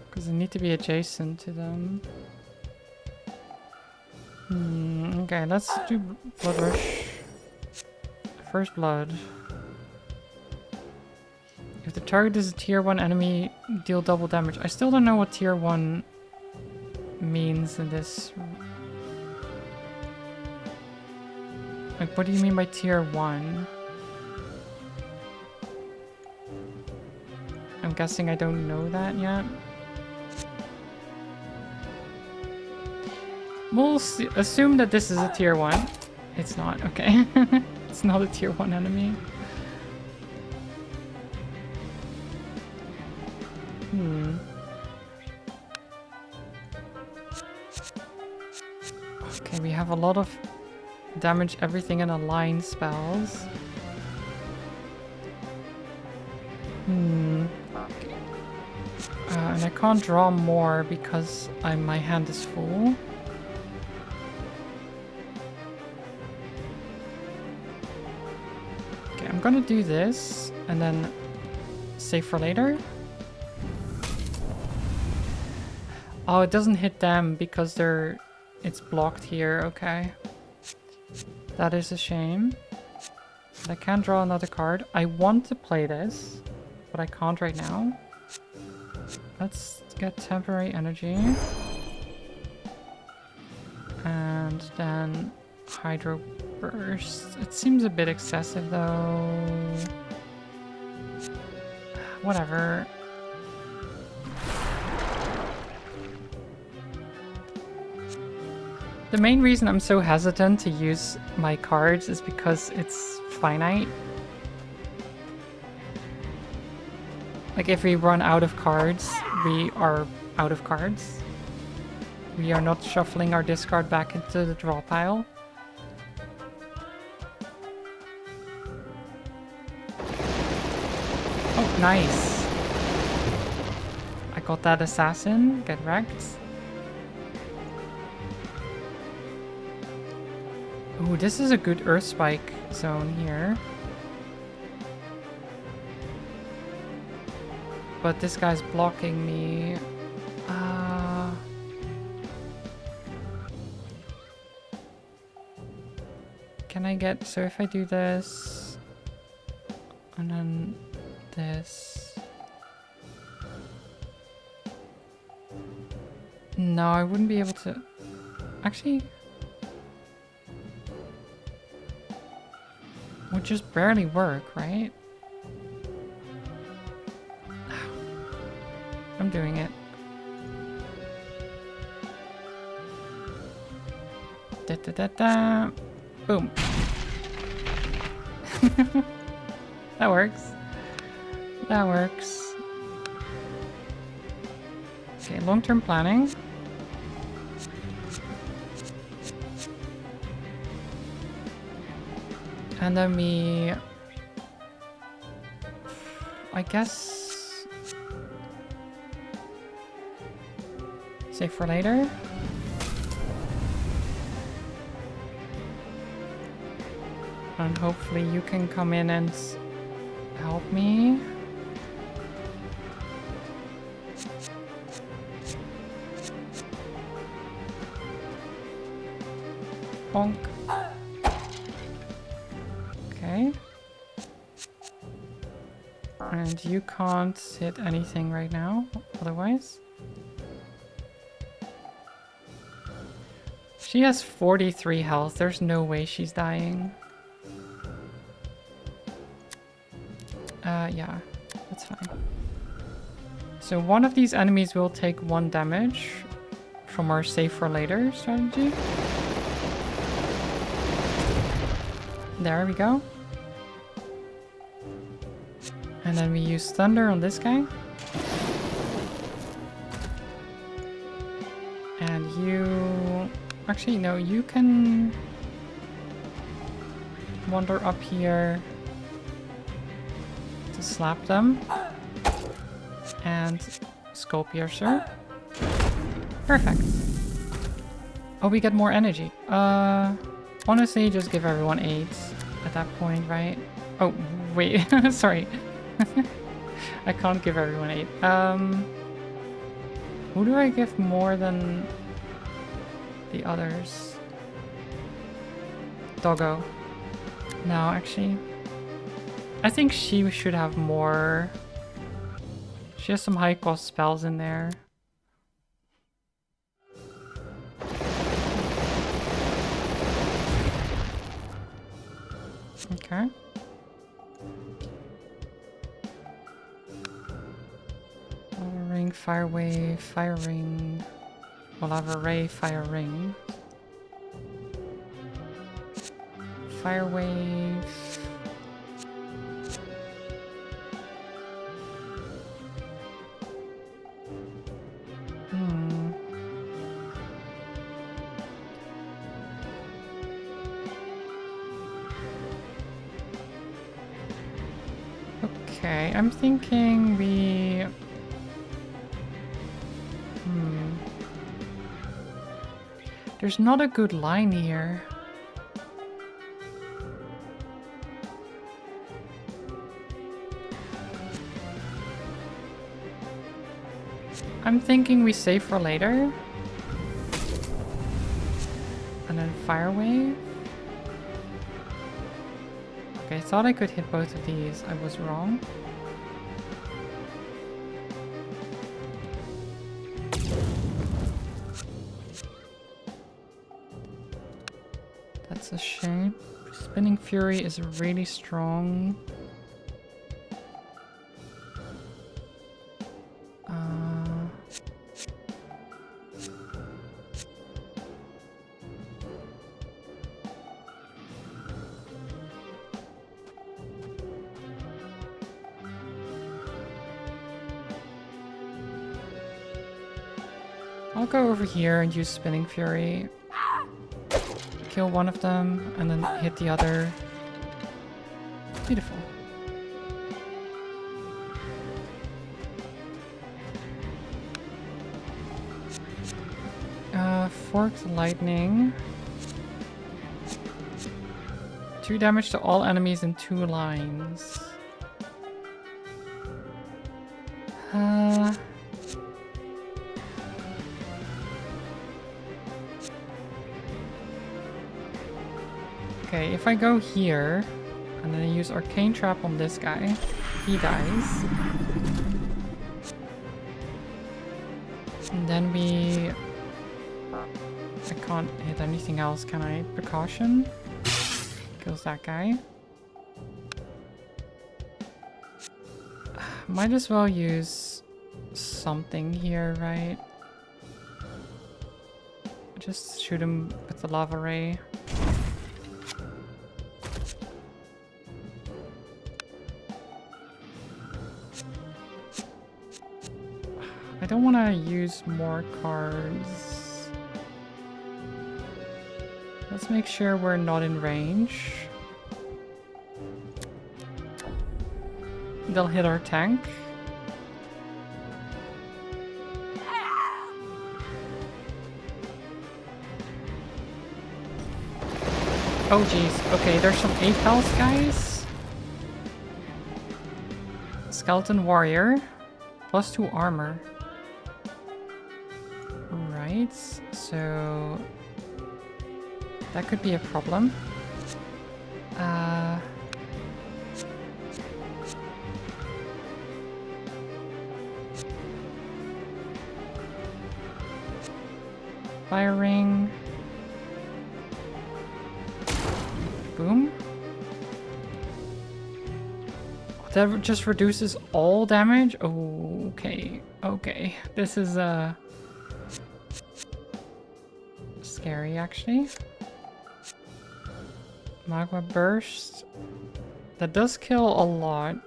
Because I need to be adjacent to them. Okay, let's do Blood Rush. First Blood. If the target is a tier 1 enemy, deal double damage. I still don't know what tier 1 means in this. Like, what do you mean by tier 1? I'm guessing I don't know that yet. We'll assume that this is a tier 1. It's not, okay. It's not a tier 1 enemy. Okay, we have a lot of damage everything in a line spells. Okay. And I can't draw more because my hand is full. Okay, I'm gonna do this and then save for later. Oh, it doesn't hit them because it's blocked here. Okay. That is a shame. But I can't draw another card. I want to play this, but I can't right now. Let's get temporary energy. And then Hydro Burst. It seems a bit excessive though. Whatever. The main reason I'm so hesitant to use my cards is because it's finite. Like, if we run out of cards, we are out of cards. We are not shuffling our discard back into the draw pile. Nice. I got that assassin. Get wrecked. Ooh, this is a good earth spike zone here. But this guy's blocking me. Can I get... So if I do this... And then this... No, I wouldn't be able to... Actually... Would just barely work, right? I'm doing it. Da da da da. Boom. That works. That works. Okay, long-term planning. And then we... I guess... Save for later. And hopefully you can come in and help me. Bonk. Okay. And you can't hit anything right now, otherwise. She has 43 health. There's no way she's dying. Yeah, that's fine. So one of these enemies will take 1 damage from our save for later strategy. There we go. And then we use thunder on this guy. And you... Actually, no, you can wander up here to slap them. And skull piercer. Perfect. Oh, we get more energy. Honestly, just give everyone 8 at that point, right? Oh, wait. Sorry. I can't give everyone 8. Who do I give more than the others? Doggo. No, actually. I think she should have more. She has some high cost spells in there. Okay. Lava ring, fire wave, fire ring. Well, lava ray, fire ring. Fire wave. Okay, I'm thinking we... There's not a good line here. I'm thinking we save for later. And then fire wave. Okay, I thought I could hit both of these. I was wrong. That's a shame. Spinning Fury is really strong. I'll go over here and use Spinning Fury. Kill one of them and then hit the other. Beautiful. Forked lightning. 2 damage to all enemies in 2 lines. Okay, if I go here, and then I use Arcane Trap on this guy, he dies. And then we... I can't hit anything else, can I? Precaution? Kills that guy. Might as well use something here, right? Just shoot him with the lava ray. I don't want to use more cards. Let's make sure we're not in range. They'll hit our tank. Oh jeez, okay, there's some 8 health guys. Skeleton warrior. +2 armor. Alright, so... that could be a problem. Firing. Boom. That just reduces all damage? Oh, okay. Okay. This is scary actually. Magma burst. That does kill a lot.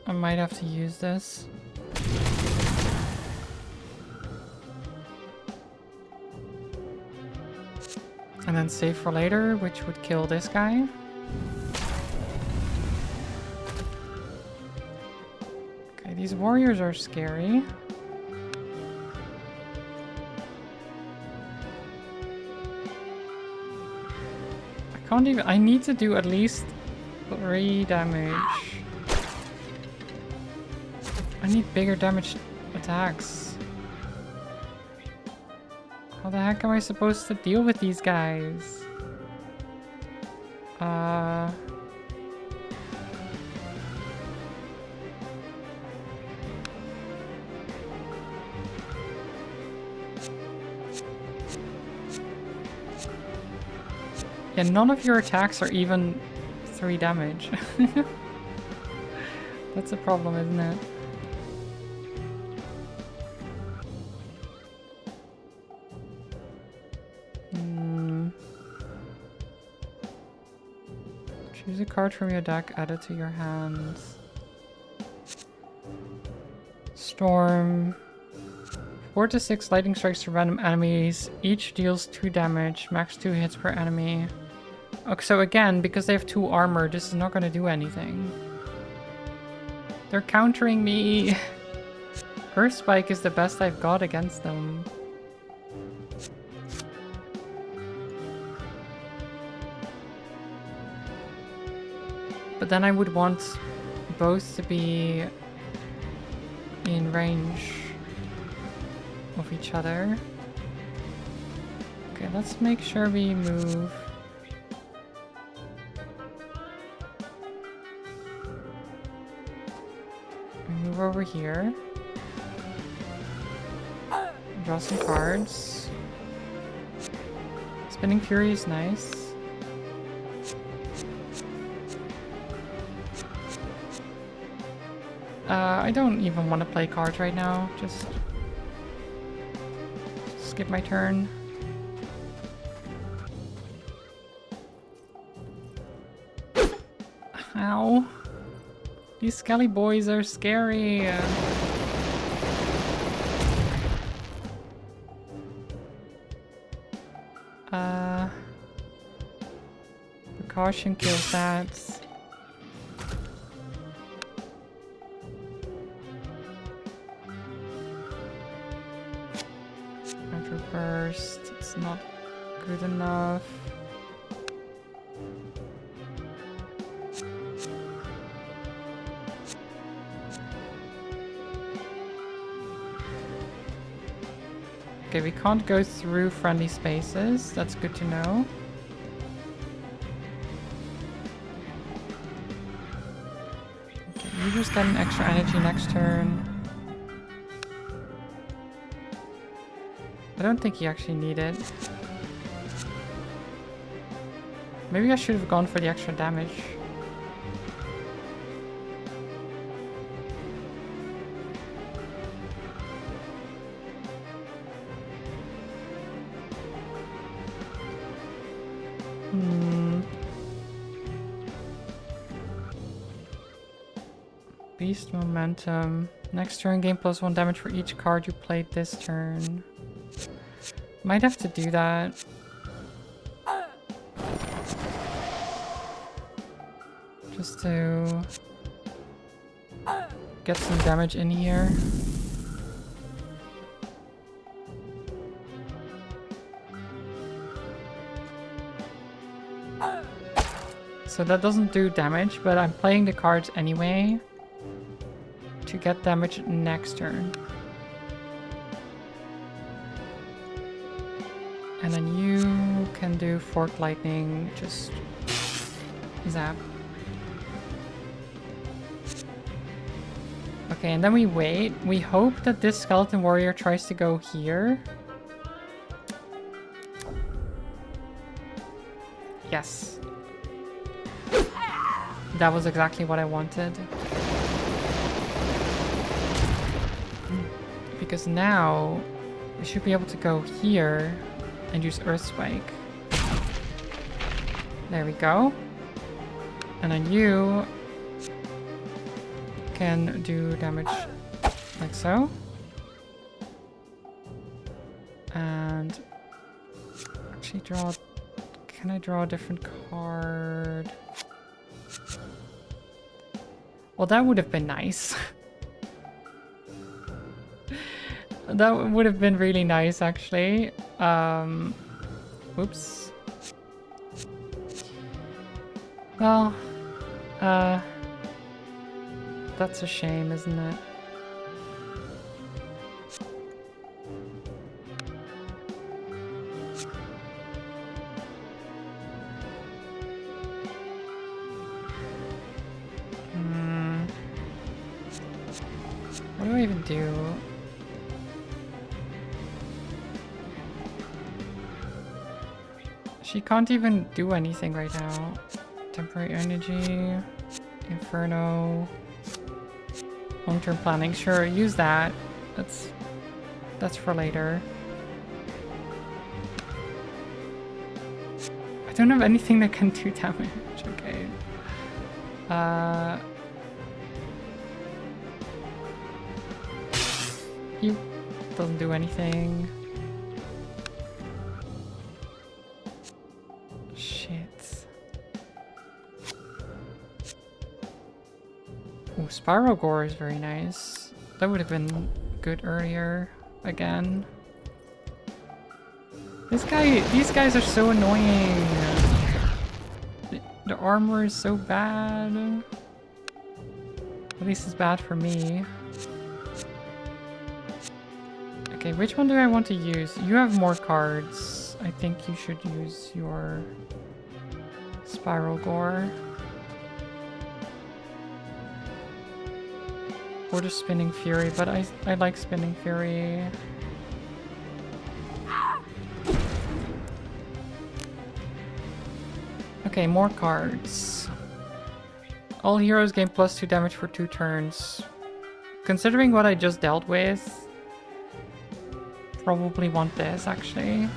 I might have to use this. And then save for later, which would kill this guy. Okay, these warriors are scary. I can't even... I need to do at least 3 damage. I need bigger damage attacks. How the heck am I supposed to deal with these guys? Yeah, none of your attacks are even 3 damage. That's a problem, isn't it? Choose a card from your deck, add it to your hand. Storm. 4 to 6 lightning strikes to random enemies. Each deals 2 damage, max 2 hits per enemy. Okay, so again, because they have 2 armor, this is not going to do anything. They're countering me. Earth Spike is the best I've got against them. But then I would want both to be in range of each other. Okay, let's make sure we move. We move over here. Draw some cards. Spinning Fury is nice. I don't even want to play cards right now. Just skip my turn. Ow. These skelly boys are scary. Precaution kills that. first. It's not good enough. Okay, we can't go through friendly spaces. That's good to know. Okay, you just get an extra energy next turn. I don't think you actually need it. Maybe I should have gone for the extra damage. Beast momentum. Next turn, gain +1 damage for each card you played this turn. Might have to do that. Just to get some damage in here. So that doesn't do damage, but I'm playing the cards anyway to get damage next turn. And then you can do Fork Lightning, just zap. Okay, and then we wait. We hope that this Skeleton Warrior tries to go here. Yes. That was exactly what I wanted. Because now we should be able to go here and use Earth Spike. There we go. And then you can do damage like so. And actually draw... Can I draw a different card? Well, that would have been nice. That would have been really nice, actually. Oops. Well, that's a shame, isn't it? What do I even do? She can't even do anything right now. Temporary energy, Inferno, long-term planning. Sure, use that. That's for later. I don't have anything that can do damage. Okay. He doesn't do anything. Shit. Oh, Spiral Gore is very nice. That would have been good earlier. Again. These guys are so annoying. The armor is so bad. At least it's bad for me. Okay, which one do I want to use? You have more cards. I think you should use your Spiral Gore. Or the Spinning Fury, but I like Spinning Fury. Okay, more cards. All heroes gain +2 damage for 2 turns. Considering what I just dealt with, probably want this, actually.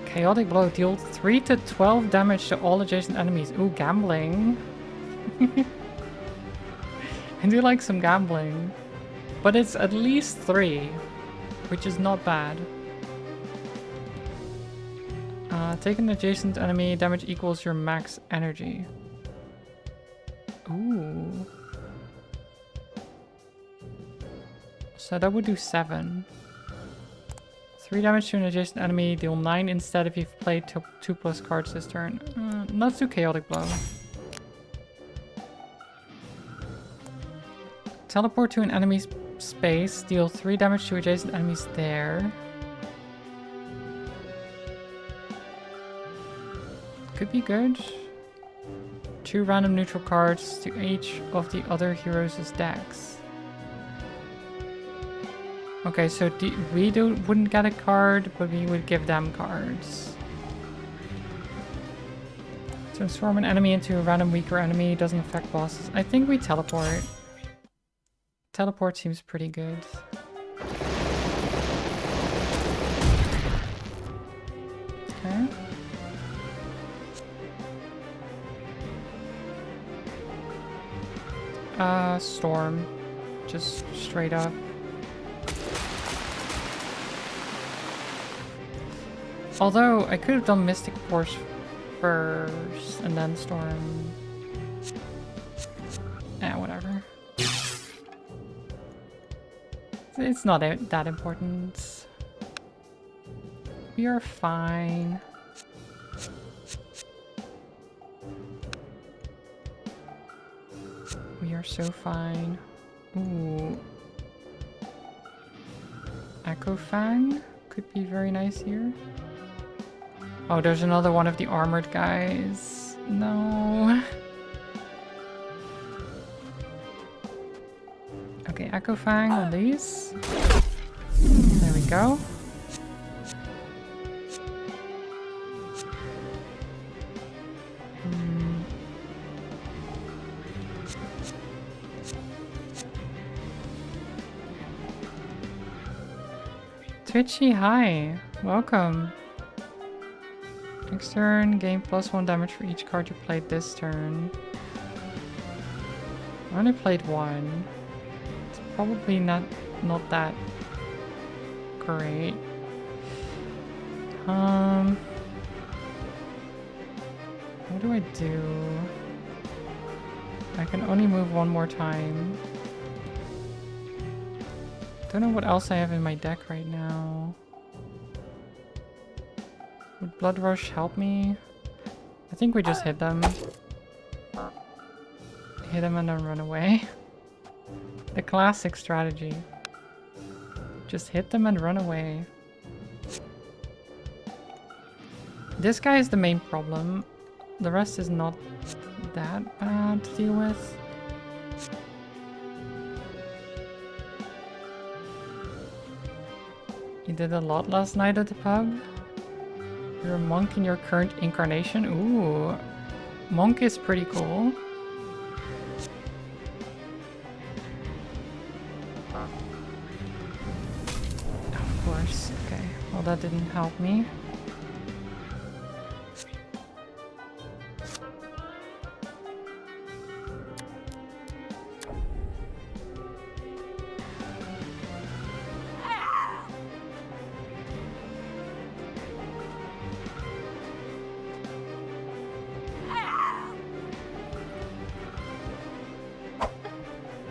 Chaotic Blow. Deal 3 to 12 damage to all adjacent enemies. Ooh, gambling. I do like some gambling. But it's at least 3, which is not bad. Take an adjacent enemy, damage equals your max energy. Ooh. So that would do 7. 3 damage to an adjacent enemy, deal 9 instead if you've played 2+ cards this turn. Let's do Chaotic Blow. Teleport to an enemy's space, deal 3 damage to adjacent enemies there. Could be good. 2 random neutral cards to each of the other heroes' decks. Okay, so we wouldn't get a card, but we would give them cards. Transform an enemy into a random weaker enemy, doesn't affect bosses. I think we teleport. Teleport seems pretty good. Okay. Storm. Just straight up. Although, I could have done Mystic Force first, and then Storm. Whatever. It's not that important. We are fine. We are so fine. Ooh. Echo Fang could be very nice here. Oh, there's another one of the armored guys. No. Okay, Echo Fang on these. There we go. Twitchy, hi. Welcome. Next turn, gain +1 damage for each card you played this turn. I only played one. It's probably not that great. What do I do? I can only move one more time. Don't know what else I have in my deck right now. Would Blood Rush help me? I think we just hit them. Hit them and then run away. The classic strategy. Just hit them and run away. This guy is the main problem. The rest is not that bad to deal with. You did a lot last night at the pub? You're a monk in your current incarnation? Ooh. Monk is pretty cool. Of course. Okay. Well, that didn't help me.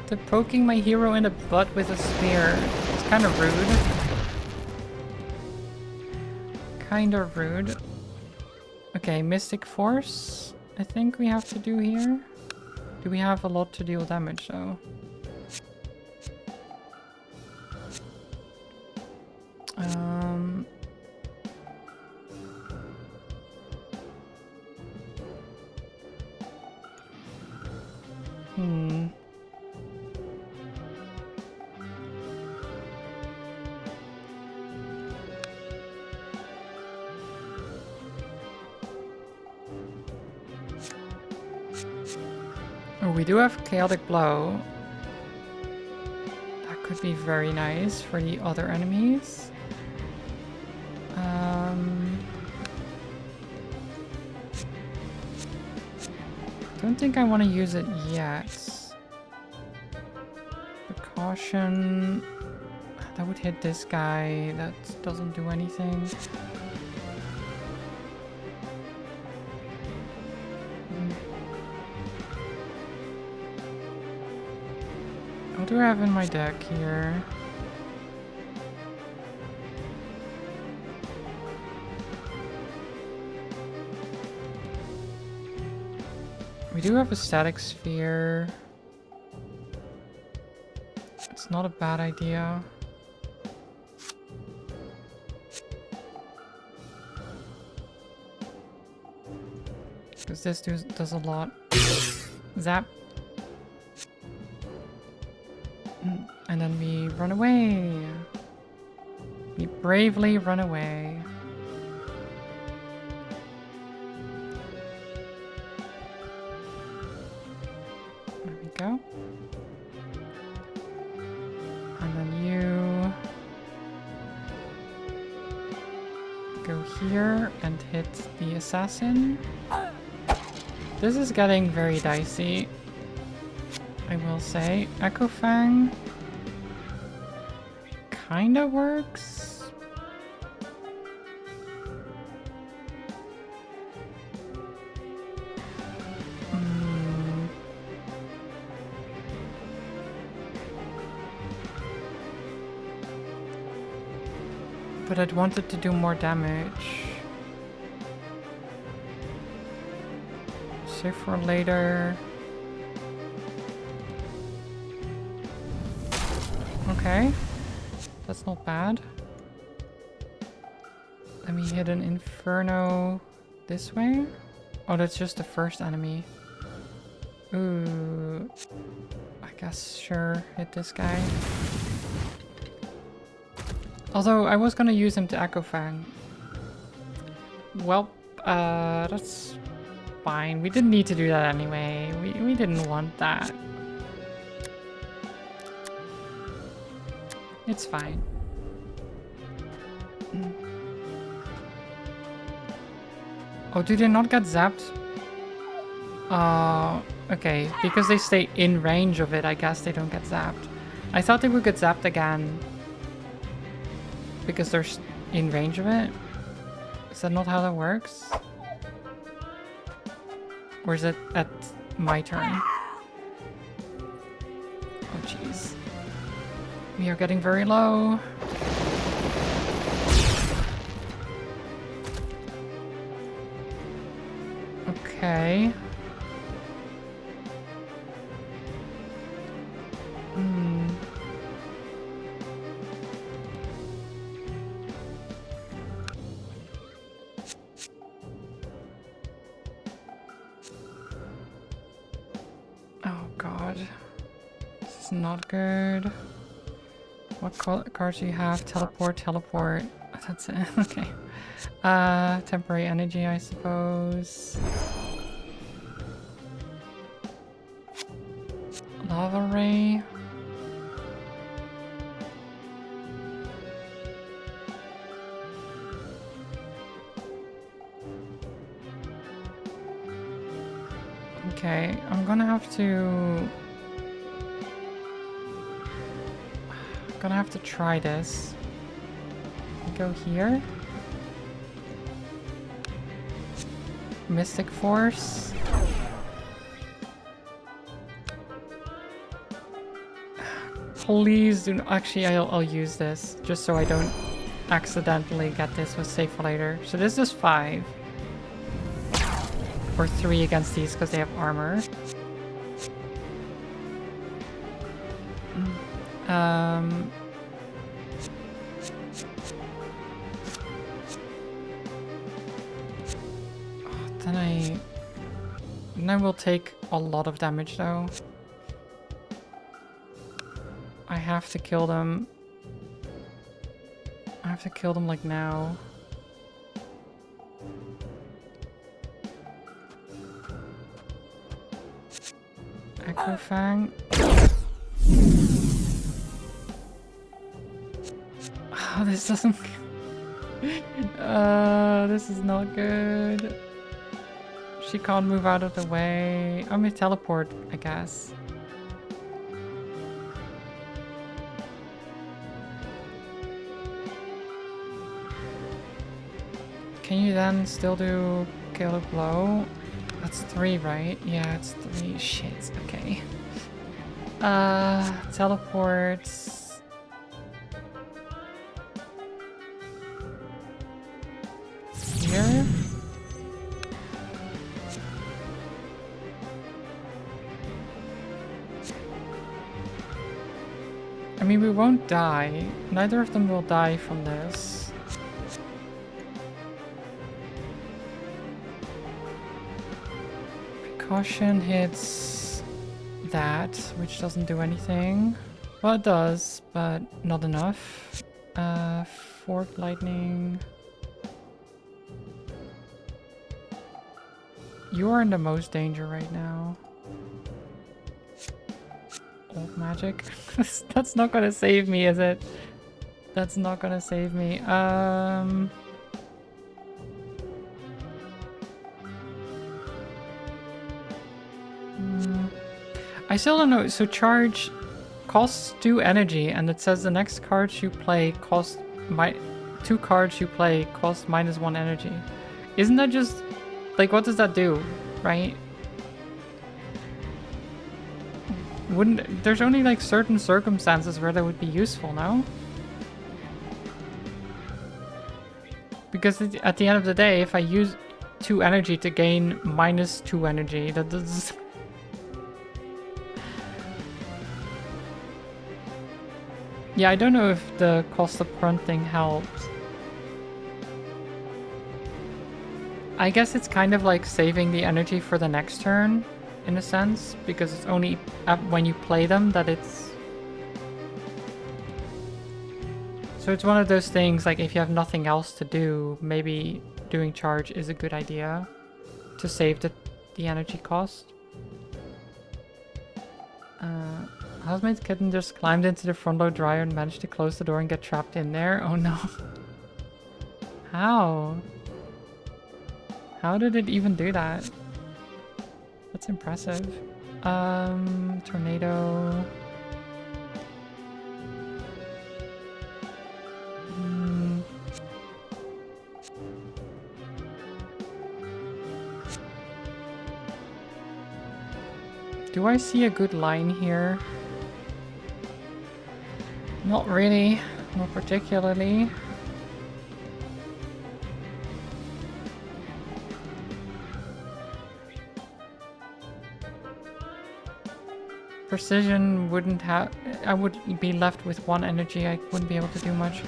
They're poking my hero in the butt with a spear. It's kind of rude. Kind of rude. Okay, Mystic Force, I think we have to do here. Do we have a lot to deal damage though? Oh, we do have Chaotic Blow. That could be very nice for the other enemies. Don't think I want to use it yet. Precaution. That would hit this guy. That doesn't do anything. What do I have in my deck here? We do have a static sphere. It's not a bad idea. Because this does a lot. Zap. And then we run away. We bravely run away. There we go. And then you go here and hit the assassin. This is getting very dicey, I will say. Echo Fang kinda works. But I'd want it to do more damage. Save for later. Okay. That's not bad. Let me hit an Inferno this way. Oh, that's just the first enemy. Ooh. I guess, sure, hit this guy. Although, I was gonna use him to Echo Fang. Well, that's fine. We didn't need to do that anyway. We didn't want that. It's fine. Oh, do they not get zapped? Okay. Because they stay in range of it, I guess they don't get zapped. I thought they would get zapped again. Because they're in range of it? Is that not how that works? Or is it at my turn? Oh jeez. We are getting very low. Okay. Oh god. This is not good. What cards do you have? Teleport, teleport. That's it. Okay. Temporary energy, I suppose. Lava ray. Okay, I'm gonna have to try this. Go here. Mystic Force. Please do not. Actually, I'll use this just so I don't accidentally get this with save for later. So this is 5. Or 3 against these because they have armor. Then I will take a lot of damage though. I have to kill them. I have to kill them like now. Echo Fang. Oh, this doesn't... this is not good. She can't move out of the way. I'm gonna teleport, I guess. Can you then still do Kill a Blow? That's 3, right? Yeah, it's 3. Shit, okay. Teleports. Here? I mean, we won't die. Neither of them will die from this. Precaution hits that, which doesn't do anything. Well, it does, but not enough. Fork lightning. You are in the most danger right now. Old magic. That's not gonna save me, is it? That's not gonna save me. I still don't know. So charge costs 2 energy, and it says the next cards you play cost 2 cards you play cost -1 energy. Isn't that just like, what does that do, right? Wouldn't there's only like certain circumstances where that would be useful, no? Because at the end of the day, if I use 2 energy to gain -2 energy, that does. Yeah, I don't know if the cost of grunt thing helps. I guess it's kind of like saving the energy for the next turn, in a sense, because it's only when you play them that it's... So it's one of those things, like if you have nothing else to do, maybe doing charge is a good idea to save the energy cost. Housemate's kitten just climbed into the front load dryer and managed to close the door and get trapped in there. Oh no. How? How did it even do that? That's impressive. Tornado. Do I see a good line here? Not really. Not particularly. Precision wouldn't have... I would be left with 1 energy. I wouldn't be able to do much.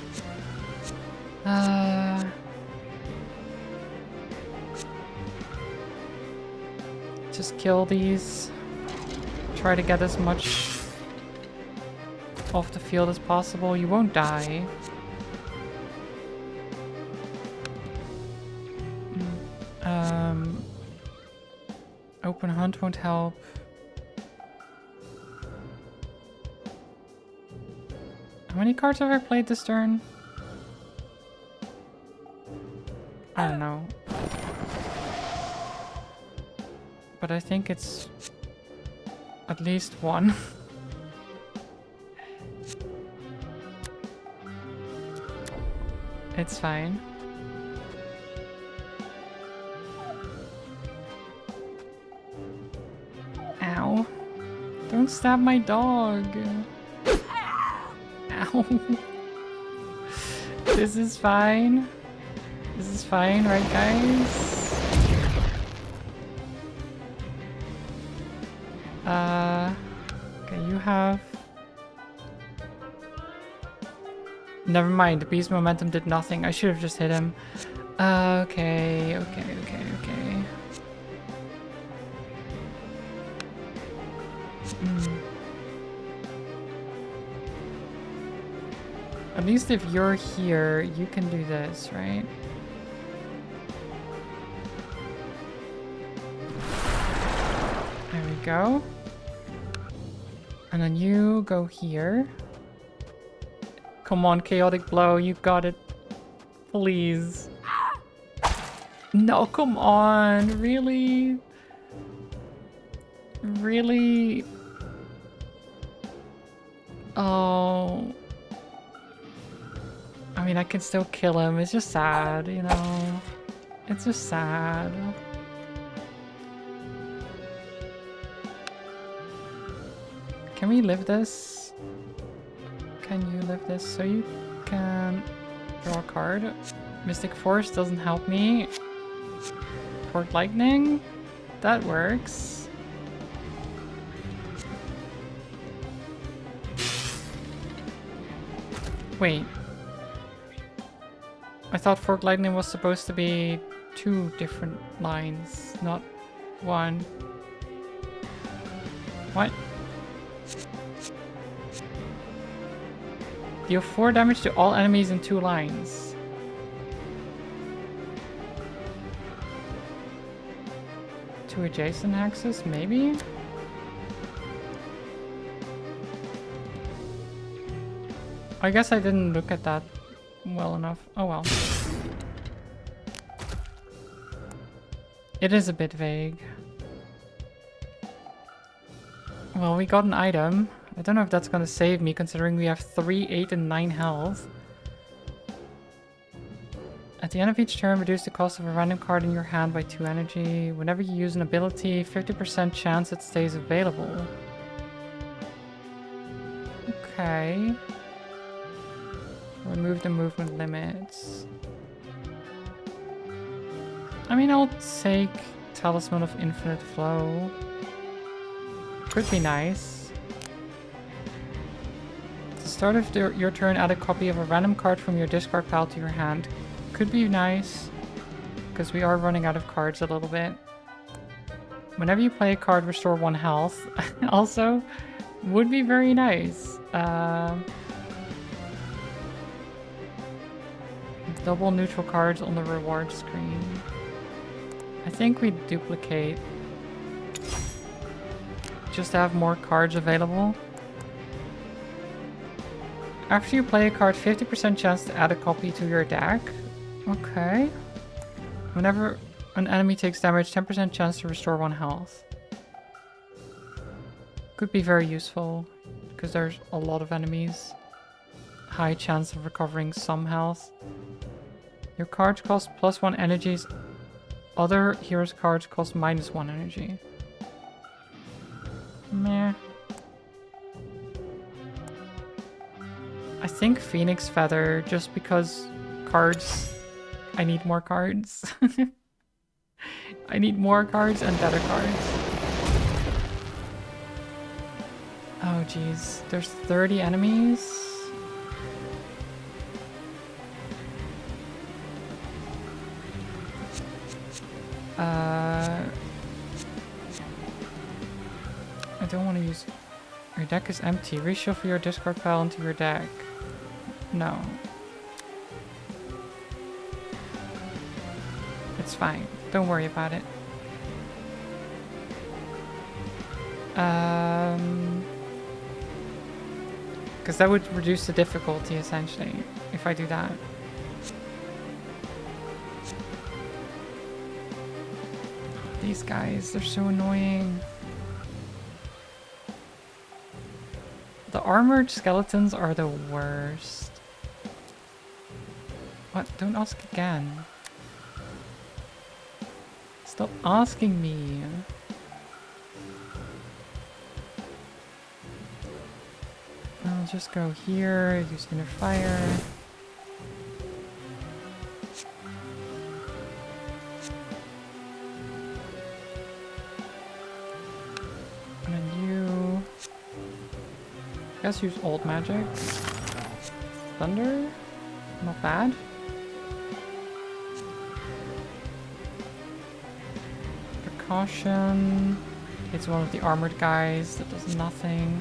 Just kill these. Try to get as much off the field as possible. You won't die. Open hunt won't help. How many cards have I played this turn? I don't know. But I think it's at least 1. It's fine. Ow. Don't stab my dog. Ow. This is fine. This is fine, right guys? Okay, you have... Never mind, the beast momentum did nothing. I should have just hit him. Okay. At least if you're here, you can do this, right? There we go. And then you go here. Come on, chaotic blow, you got it. Please. No, come on, really? Really? Oh. I mean, I can still kill him. It's just sad, you know? It's just sad. Can we live this? Can you live this? So you can draw a card. Mystic Force doesn't help me. Port Lightning? That works. Wait. I thought Fork Lightning was supposed to be 2 different lines, not 1. What? Deal 4 damage to all enemies in 2 lines. Two adjacent axes, maybe? I guess I didn't look at that well enough. Oh well. It is a bit vague. Well, we got an item. I don't know if that's gonna save me considering we have 3, 8, and 9 health. At the end of each turn, reduce the cost of a random card in your hand by 2 energy. Whenever you use an ability, 50% chance it stays available. Okay. Remove the movement limits. I mean, I'll take Talisman of Infinite Flow. Could be nice. At the start of your turn, add a copy of a random card from your discard pile to your hand. Could be nice, because we are running out of cards a little bit. Whenever you play a card, restore 1 health. Also, would be very nice. Double neutral cards on the reward screen. I think we duplicate. Just to have more cards available. After you play a card, 50% chance to add a copy to your deck. Okay. Whenever an enemy takes damage, 10% chance to restore 1 health. Could be very useful, because there's a lot of enemies. High chance of recovering some health. Your cards cost +1 energies. Other heroes' cards cost -1 energy. Meh. I think Phoenix Feather, just because cards... I need more cards. I need more cards and better cards. Oh jeez, there's 30 enemies? I don't want to use... Your deck is empty. Reshuffle your discard pile into your deck. No. It's fine. Don't worry about it. Because that would reduce the difficulty, essentially, if I do that. These guys, they're so annoying. The armored skeletons are the worst. What? Don't ask again. Stop asking me. I'll just go here, use inner fire. And then you... I guess use old magic. Thunder? Not bad. Precaution. It's one of the armored guys that does nothing.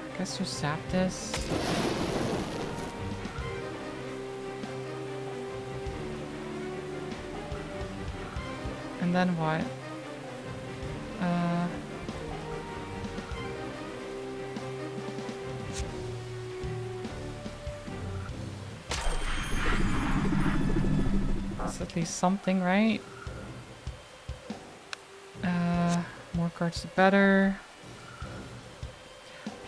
I guess just sap this. And then what? That's at least something, right? More cards the better.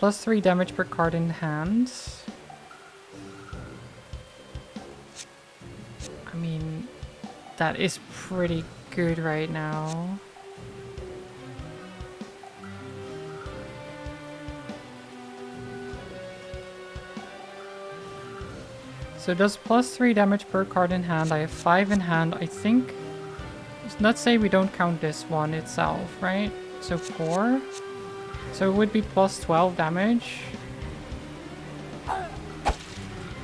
+3 damage per card in hand. I mean, that is pretty good right now. So it does +3 damage per card in hand. I have 5 in hand. I think... Let's say we don't count this one itself, right? So 4. So it would be +12 damage.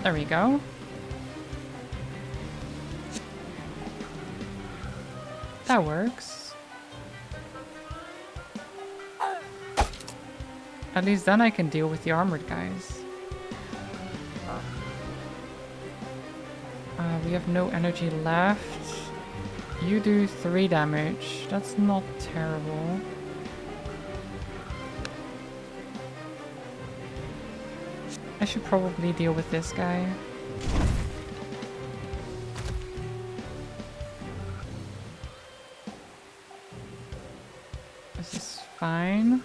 There we go. That works. At least then I can deal with the armored guys. We have no energy left. You do 3 damage. That's not terrible. I should probably deal with this guy. This is fine.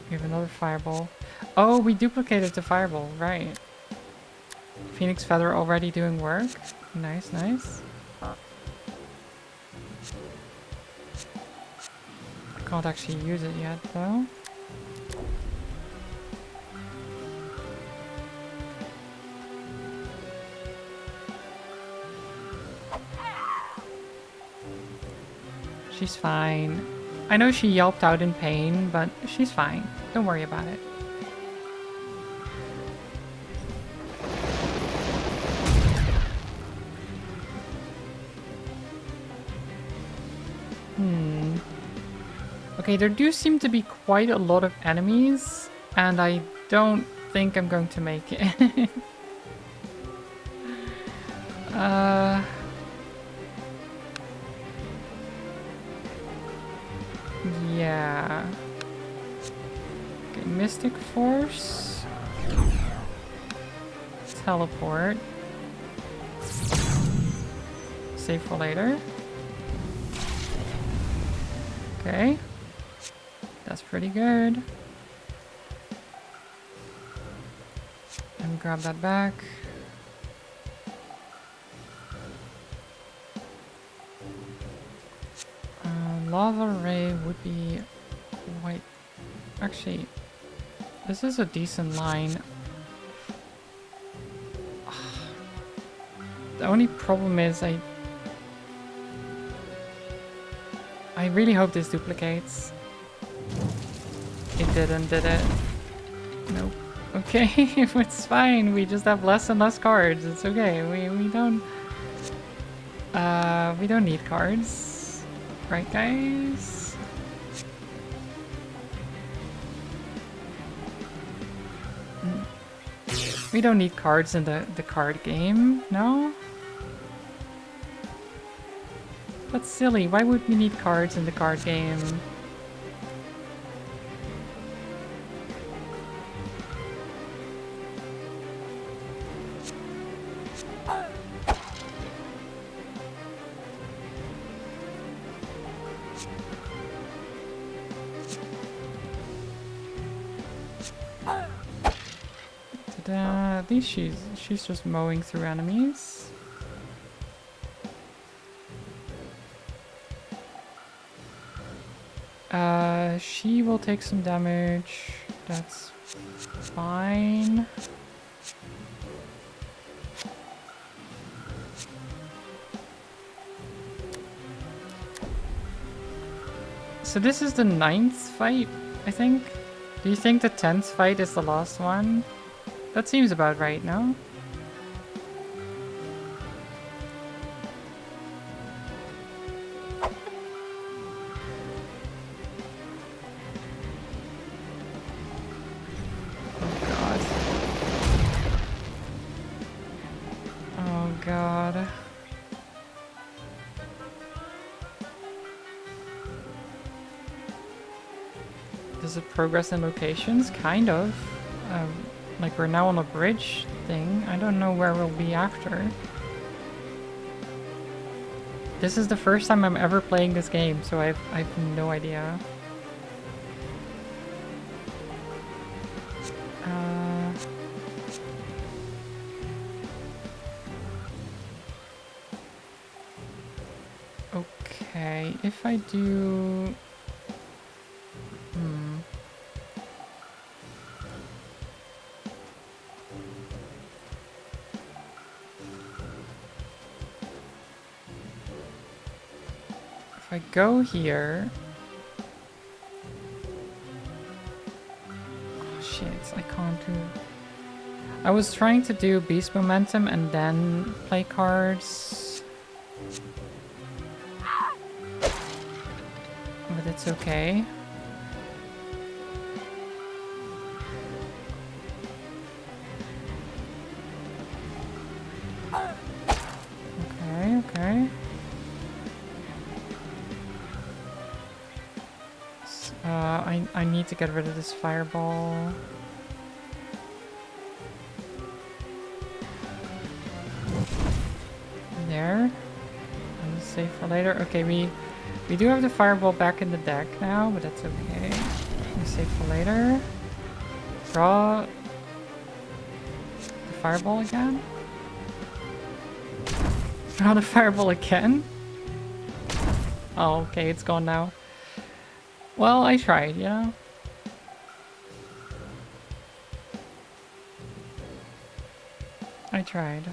We have another fireball. Oh, we duplicated the fireball, right. Phoenix Feather already doing work. Nice, nice. I can't actually use it yet, though. She's fine. I know she yelped out in pain, but she's fine. Don't worry about it. Okay, there do seem to be quite a lot of enemies, and I don't think I'm going to make it. Yeah. Okay, Mystic Force. Teleport. Save for later. Okay. That's pretty good. And grab that back. Lava Ray would be quite... Actually, this is a decent line. The only problem is I really hope this duplicates. It didn't, did it? Nope. Okay, it's fine. We just have less and less cards. It's okay. We don't need cards. Right, guys? We don't need cards in the card game, no? That's silly. Why would we need cards in the card game? At least she's just mowing through enemies. She will take some damage. That's fine. So this is the 9th fight, I think. Do you think the 10th fight is the last one? That seems about right, no? Oh god. Does it progress in locations? Kind of. Like we're now on a bridge thing. I don't know where we'll be after. This is the first time I'm ever playing this game, so I've no idea. Okay, if I do... I go here... Oh shit, I can't do... I was trying to do beast momentum and then play cards. But it's okay. Okay. I need to get rid of this fireball. There. I'm safe for later. Okay, we do have the fireball back in the deck now, but that's okay. We save for later. Draw the fireball again. Draw the fireball again. Oh, okay, it's gone now. Well, I tried, you know? I tried.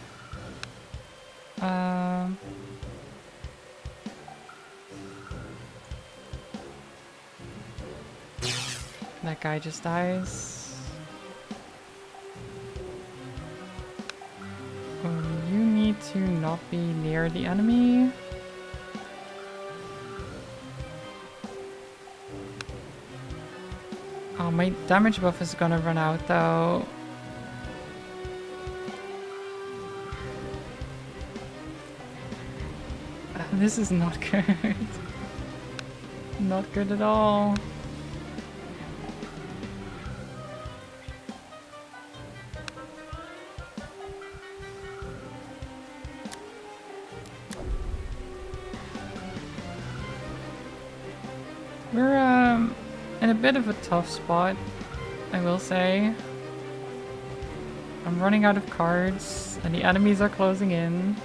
That guy just dies. You need to not be near the enemy. Oh, my damage buff is gonna run out though. This is not good. Not good at all. We're in a bit of a tough spot, I will say. I'm running out of cards and the enemies are closing in.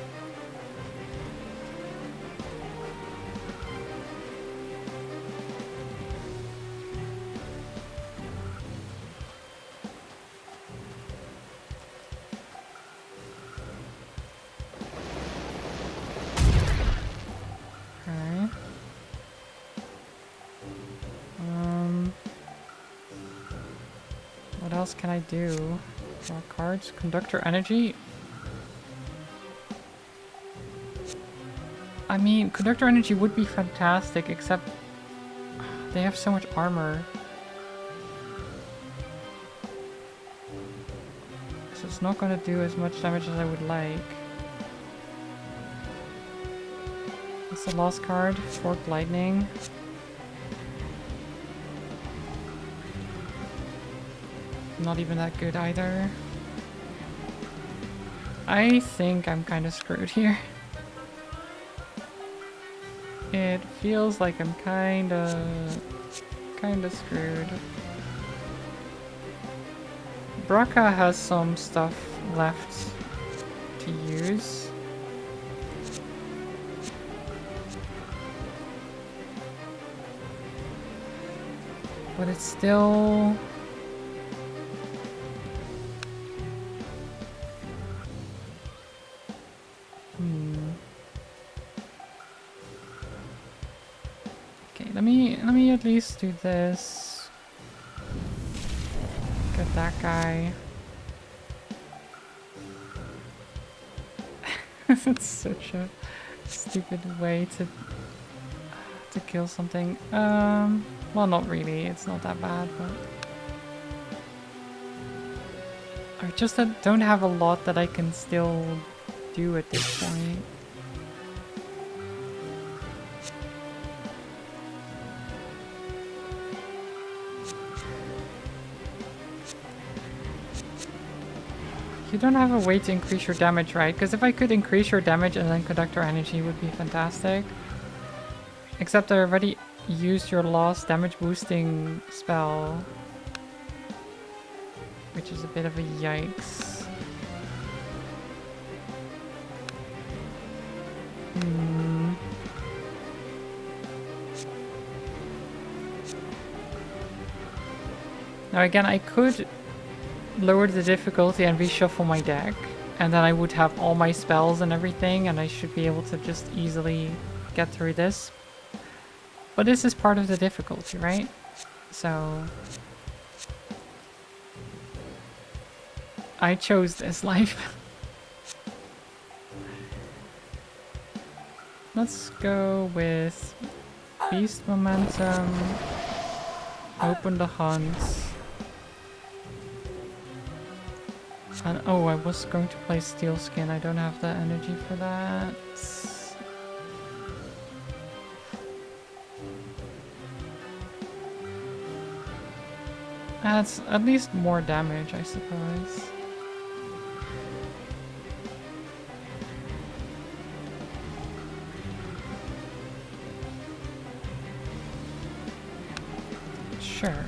What else can I do? Draw cards? Conductor energy? I mean, conductor energy would be fantastic, except they have so much armor. So it's not gonna do as much damage as I would like. It's the last card, Forked Lightning. Not even that good either. I think I'm kind of screwed here. It feels like I'm kind of screwed. Braca has some stuff left to use. But it's still... Okay, let me at least do this. Get that guy. It's such a stupid way to kill something. Well, not really. It's not that bad, but I just don't have a lot that I can still do at this point. You don't have a way to increase your damage, right? Because if I could increase your damage and then conductor energy would be fantastic. Except I already used your last damage boosting spell. Which is a bit of a yikes. Now again, I could lower the difficulty and reshuffle my deck, and then I would have all my spells and everything, and I should be able to just easily get through this. But this is part of the difficulty, right? So I chose this life. Let's go with Beast Momentum, open the hunts. And oh, I was going to play Steel Skin. I don't have the energy for that. That's at least more damage, I suppose. Sure.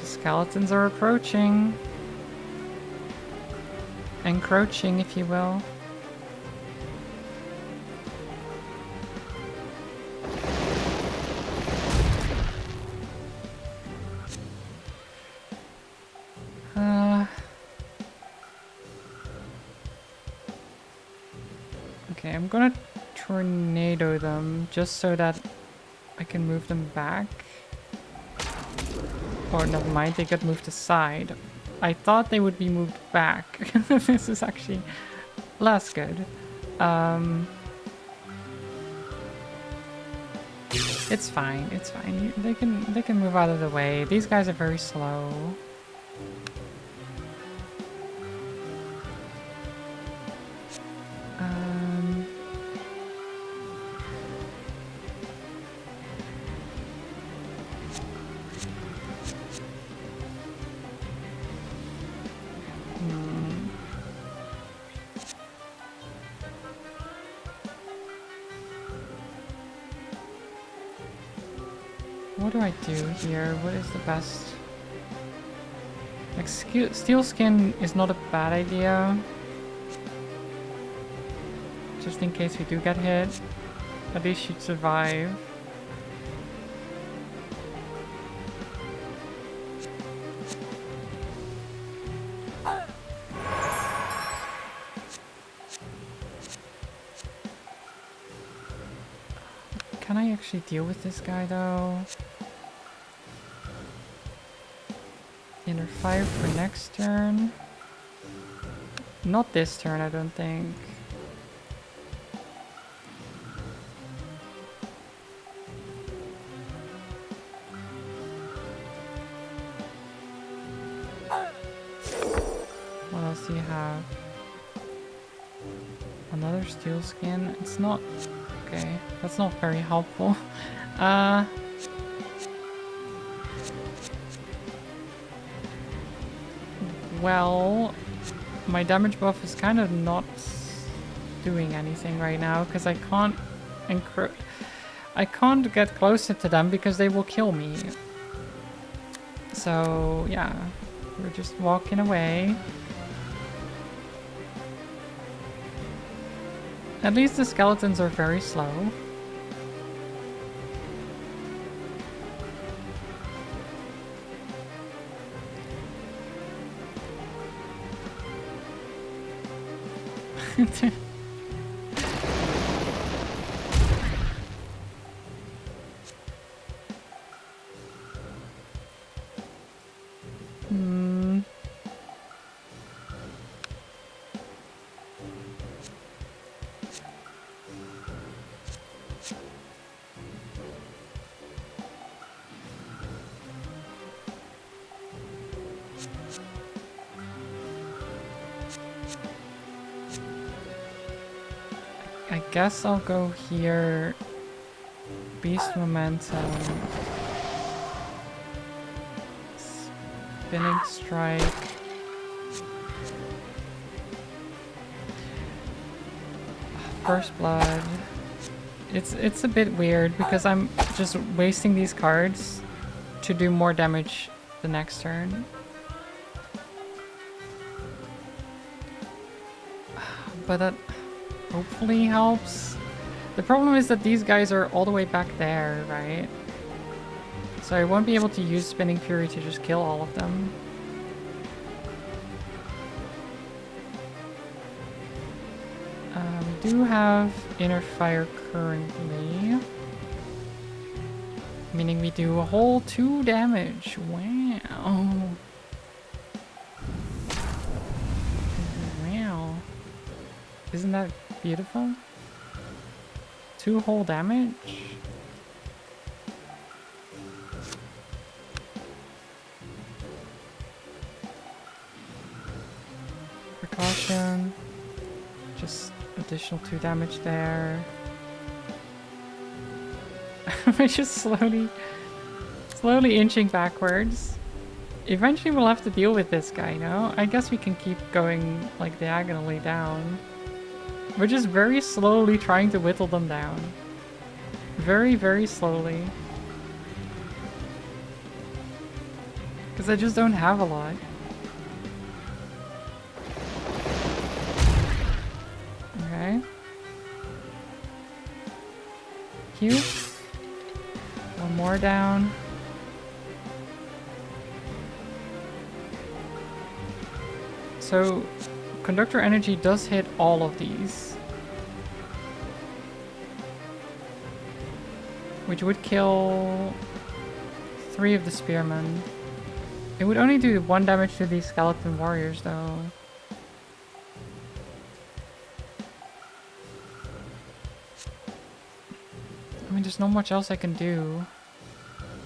Skeletons are approaching. Encroaching, if you will. Okay, I'm gonna tornado them just so that I can move them back. Or never mind, they got moved aside. I thought they would be moved back. This is actually less good. It's fine, it's fine. They can move out of the way. These guys are very slow. What do I do here? What is the best? Like, Steel Skin is not a bad idea. Just in case we do get hit. At least you'd survive. Can I actually deal with this guy though? Inner fire for next turn. Not this turn, I don't think. What else do you have? Another Steel Skin? It's not... Okay, that's not very helpful. Well, my damage buff is kind of not doing anything right now because I can't get closer to them because they will kill me. So yeah, we're just walking away. At least the skeletons are very slow. I guess I'll go here. Beast Momentum. Spinning Strike. First Blood. It's a bit weird because I'm just wasting these cards to do more damage the next turn. But that hopefully helps. The problem is that these guys are all the way back there, right? So I won't be able to use Spinning Fury to just kill all of them. We do have Inner Fire currently. Meaning we do a whole 2 damage. Wow. Wow. Isn't that beautiful? 2 whole damage? Precaution. Just additional 2 damage there. We're just slowly inching backwards. Eventually we'll have to deal with this guy, no? I guess we can keep going like diagonally down. We're just very slowly trying to whittle them down. Very, very slowly. Because I just don't have a lot. Okay. Q. One more down. So, conductor energy does hit all of these. Which would kill 3 of the spearmen. It would only do 1 damage to these skeleton warriors though. I mean, there's not much else I can do.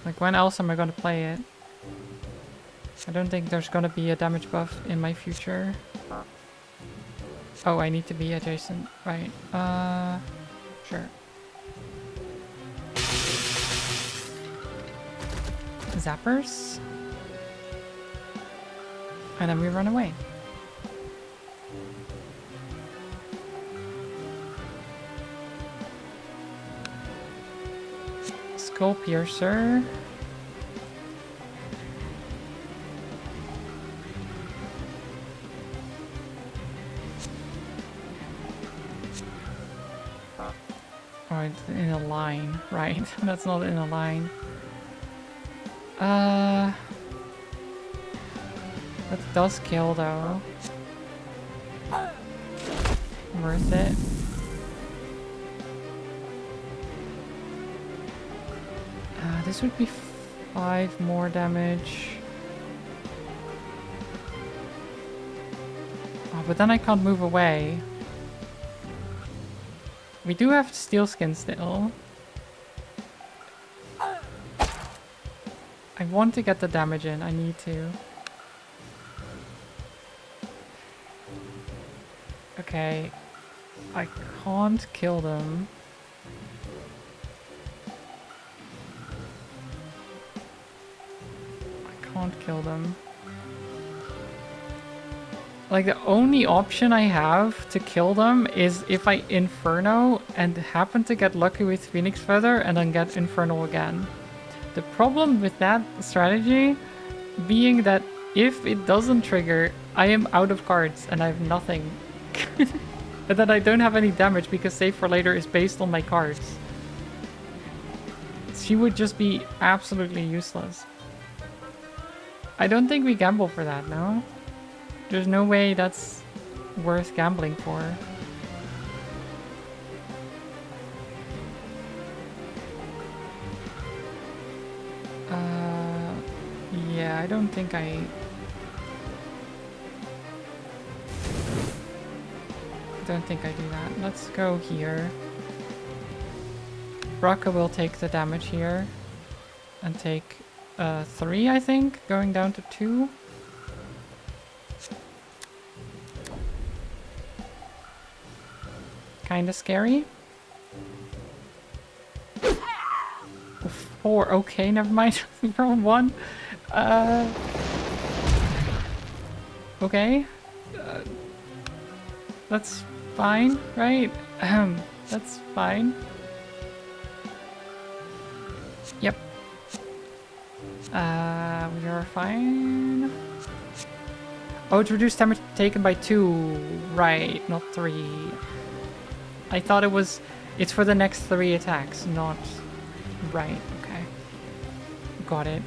Like, when else am I gonna play it? I don't think there's gonna be a damage buff in my future. Oh, I need to be adjacent. Right. Sure. Zappers. And then we run away. Skull Piercer. Oh, it's in a line. Right. That's not in a line. That does kill though. Worth it. This would be 5 more damage. Oh, but then I can't move away. We do have steel skin still. I want to get the damage in. I need to. Okay. I can't kill them. I can't kill them. Like, the only option I have to kill them is if I Inferno and happen to get lucky with Phoenix Feather and then get Inferno again. The problem with that strategy being that if it doesn't trigger, I am out of cards and I have nothing. And then I don't have any damage because Save for Later is based on my cards. She would just be absolutely useless. I don't think we gamble for that, no? There's no way that's worth gambling for. Yeah, I don't think I do that. Let's go here. Braca will take the damage here and take 3, I think, going down to 2. Kinda scary. 4, okay, never mind. Roll 1. Okay. That's fine, right? That's fine. Yep. We are fine. Oh, it's reduced damage taken by 2. Right, not 3. I thought it was... It's for the next 3 attacks, not... Right, okay. got it.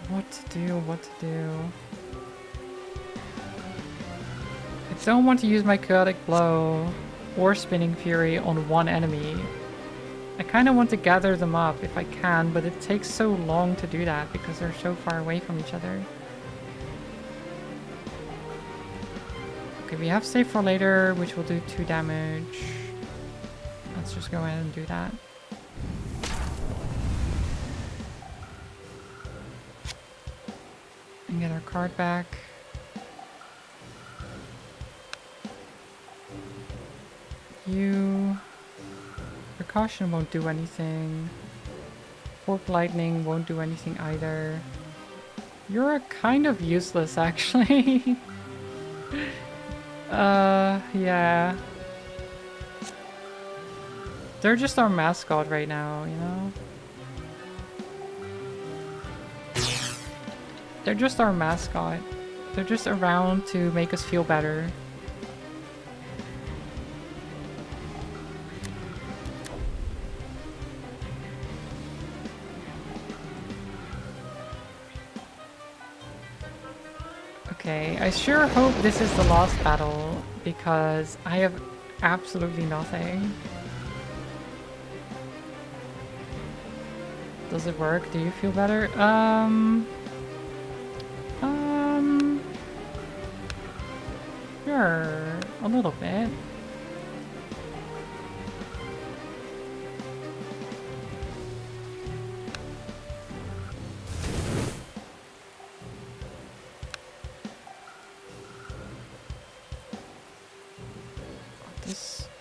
What to do, what to do. I don't want to use my Chaotic Blow or Spinning Fury on one enemy. I kind of want to gather them up if I can, but it takes so long to do that because they're so far away from each other. Okay, we have Save for Later, which will do 2 damage. Let's just go ahead and do that. And get our card back. You... Precaution won't do anything. Fork Lightning won't do anything either. You're kind of useless, actually. Yeah. They're just our mascot right now, you know? They're just our mascot. They're just around to make us feel better. Okay, I sure hope this is the last battle, because I have absolutely nothing. Does it work? Do you feel better? Sure, a little bit.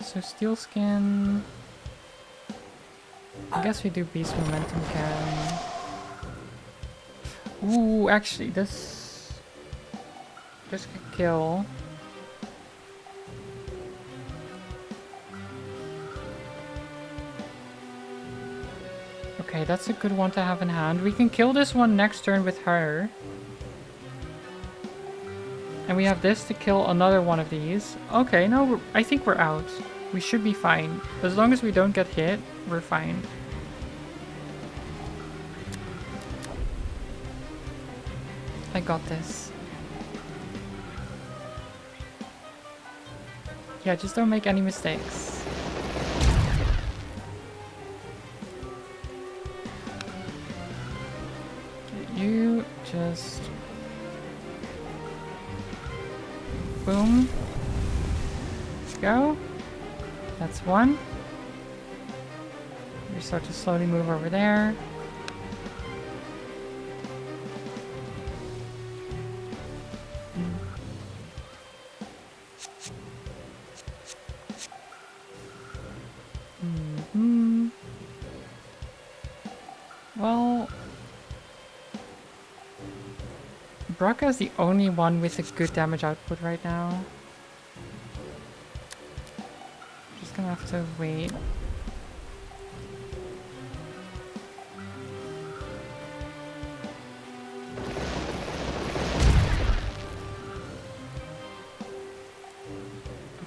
So Steel Skin... I guess we do Beast Momentum again. Ooh, actually, this could kill. Okay, that's a good one to have in hand. We can kill this one next turn with her. And we have this to kill another one of these. Okay, no, I think we're out. We should be fine. As long as we don't get hit, we're fine. I got this. Yeah, just don't make any mistakes. You just... Boom. Go. That's one. We start to slowly move over there. Well... Braca is the only one with a good damage output right now. Just gonna have to wait.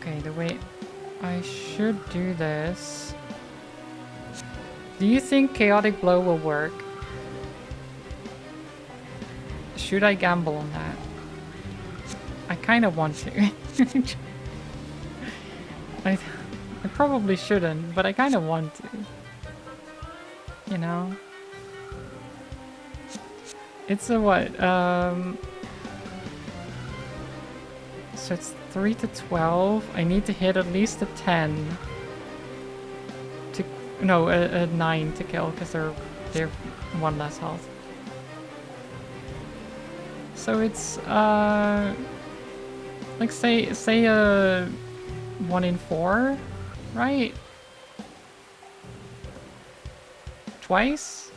Okay, the way I should do this... Do you think Chaotic Blow will work? Should I gamble on that? I kind of want to. I probably shouldn't, but I kind of want to. You know? It's a what? So it's 3 to 12. I need to hit at least a 10. To, no, a 9 to kill, because they're one less health. So it's, like say a 1 in 4, right? Twice?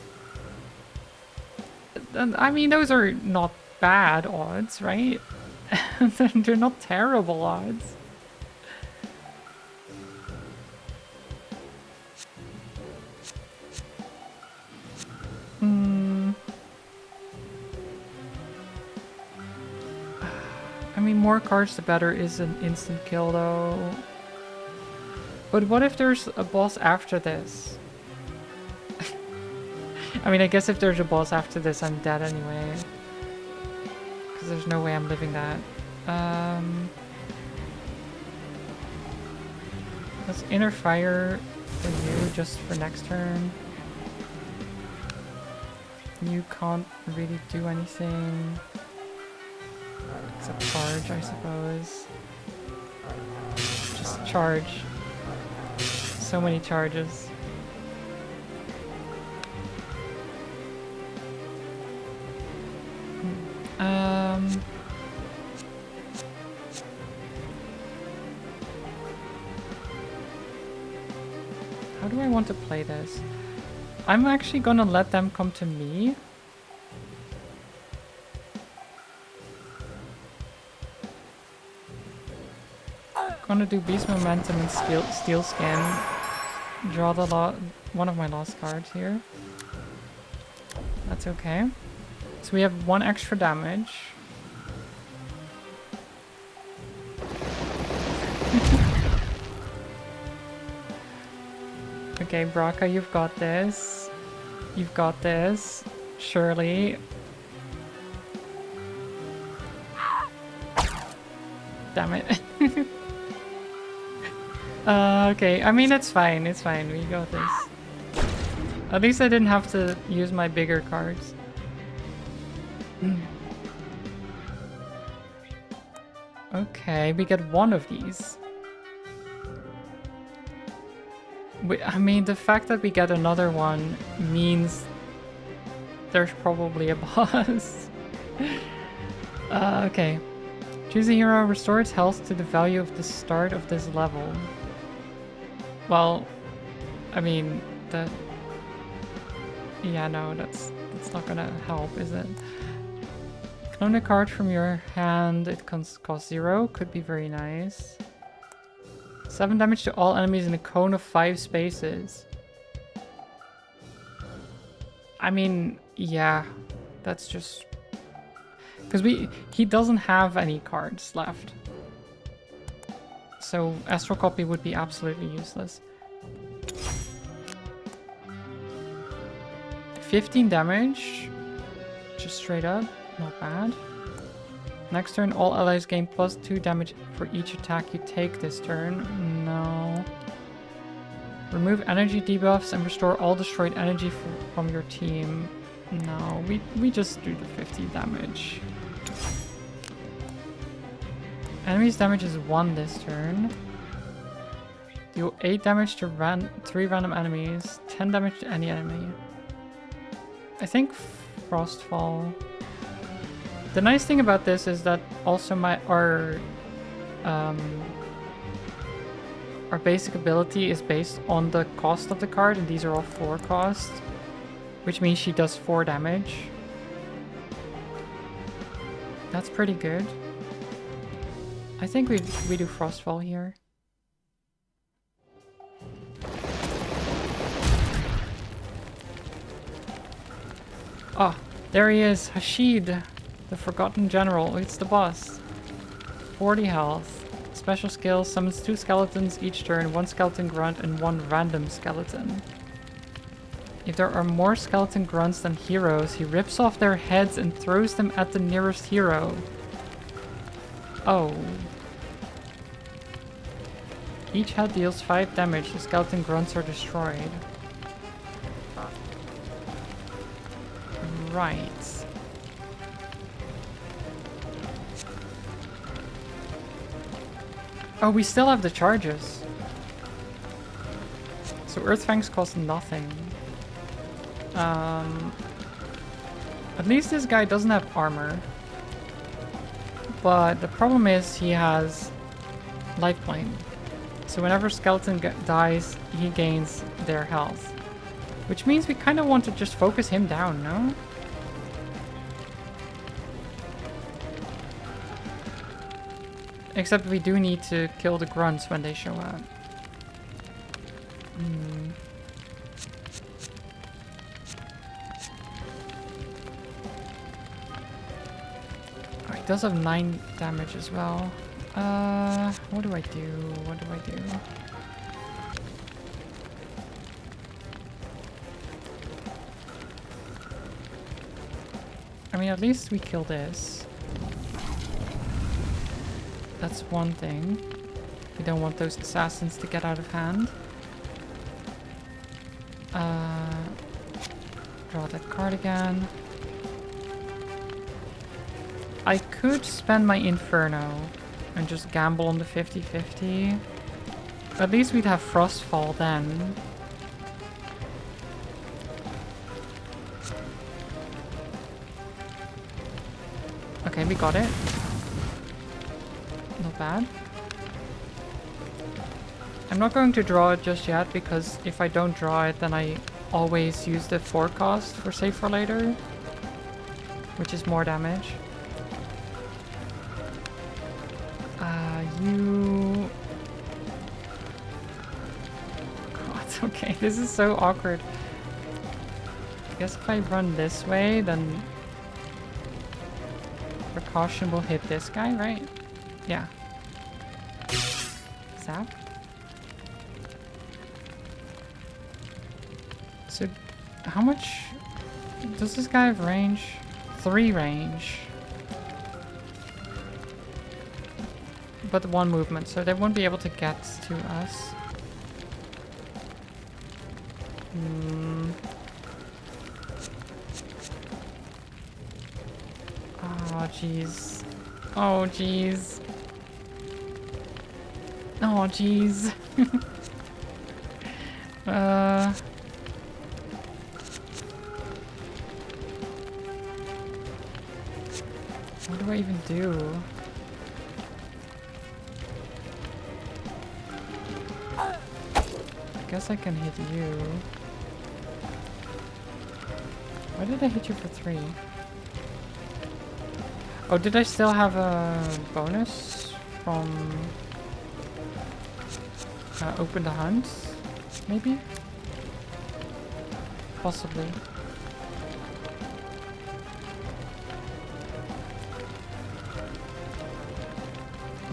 I mean, those are not bad odds, right? They're not terrible odds. I mean, more cards the better is an instant kill though. But what if there's a boss after this? I mean, I guess if there's a boss after this, I'm dead anyway. Because there's no way I'm living that. Let's inner fire for you just for next turn. You can't really do anything. Except charge, I suppose. Just charge. So many charges. How do I want to play this? I'm actually gonna let them come to me. Gonna do Beast Momentum and Steel Skin. Draw the one of my lost cards here. That's okay. So we have 1 extra damage. Okay, Braca, you've got this. You've got this. Surely. Damn it. Okay, I mean, it's fine, it's fine, we got this. At least I didn't have to use my bigger cards. Okay, we get 1 of these. I mean, the fact that we get another one means there's probably a boss. Okay. Choose a hero, restore its health to the value of the start of this level. Well, I mean, yeah, no, that's not gonna help, is it? Clone a card from your hand, it costs 0, could be very nice. 7 damage to all enemies in a cone of 5 spaces. I mean, yeah, that's just... Because he doesn't have any cards left. So Astral Copy would be absolutely useless. 15 damage. Just straight up. Not bad. Next turn, all allies gain +2 damage for each attack you take this turn. No. Remove energy debuffs and restore all destroyed energy from your team. No, we just do the 50 damage. Enemy's damage is 1 this turn. Deal 8 damage to 3 random enemies, 10 damage to any enemy. I think Frostfall. The nice thing about this is that also our basic ability is based on the cost of the card, and these are all 4 costs, which means she does 4 damage. That's pretty good. I think we do Frostfall here. Ah, there he is, Hashid, the Forgotten General. It's the boss. 40 health. Special skill, summons 2 skeletons each turn, 1 skeleton grunt and 1 random skeleton. If there are more skeleton grunts than heroes, he rips off their heads and throws them at the nearest hero. Oh. Each head deals 5 damage, the skeleton grunts are destroyed. Right. Oh, we still have the charges. So Earthfangs cost nothing. At least this guy doesn't have armor. But the problem is he has lifeline. So whenever skeleton dies, he gains their health. Which means we kind of want to just focus him down, no? Except we do need to kill the grunts when they show up. Alright. does have 9 damage as well. What do I do? What do I do? I mean, at least we kill this. That's one thing. We don't want those assassins to get out of hand. Draw that card again. I could spend my Inferno and just gamble on the 50-50. At least we'd have Frostfall then. Okay, we got it. Not bad. I'm not going to draw it just yet because if I don't draw it, then I always use the forecast for save for later, which is more damage. You... God, okay, this is so awkward. I guess if I run this way, then Precaution will hit this guy, right? Yeah. Zap. So, how much does this guy have range? 3 range. But 1 movement, so they won't be able to get to us. Oh, jeez. Oh, jeez. Oh, jeez. What do I even do? I guess I can hit you. Why did I hit you for 3? Oh, did I still have a bonus from Open the Hunt? Maybe? Possibly.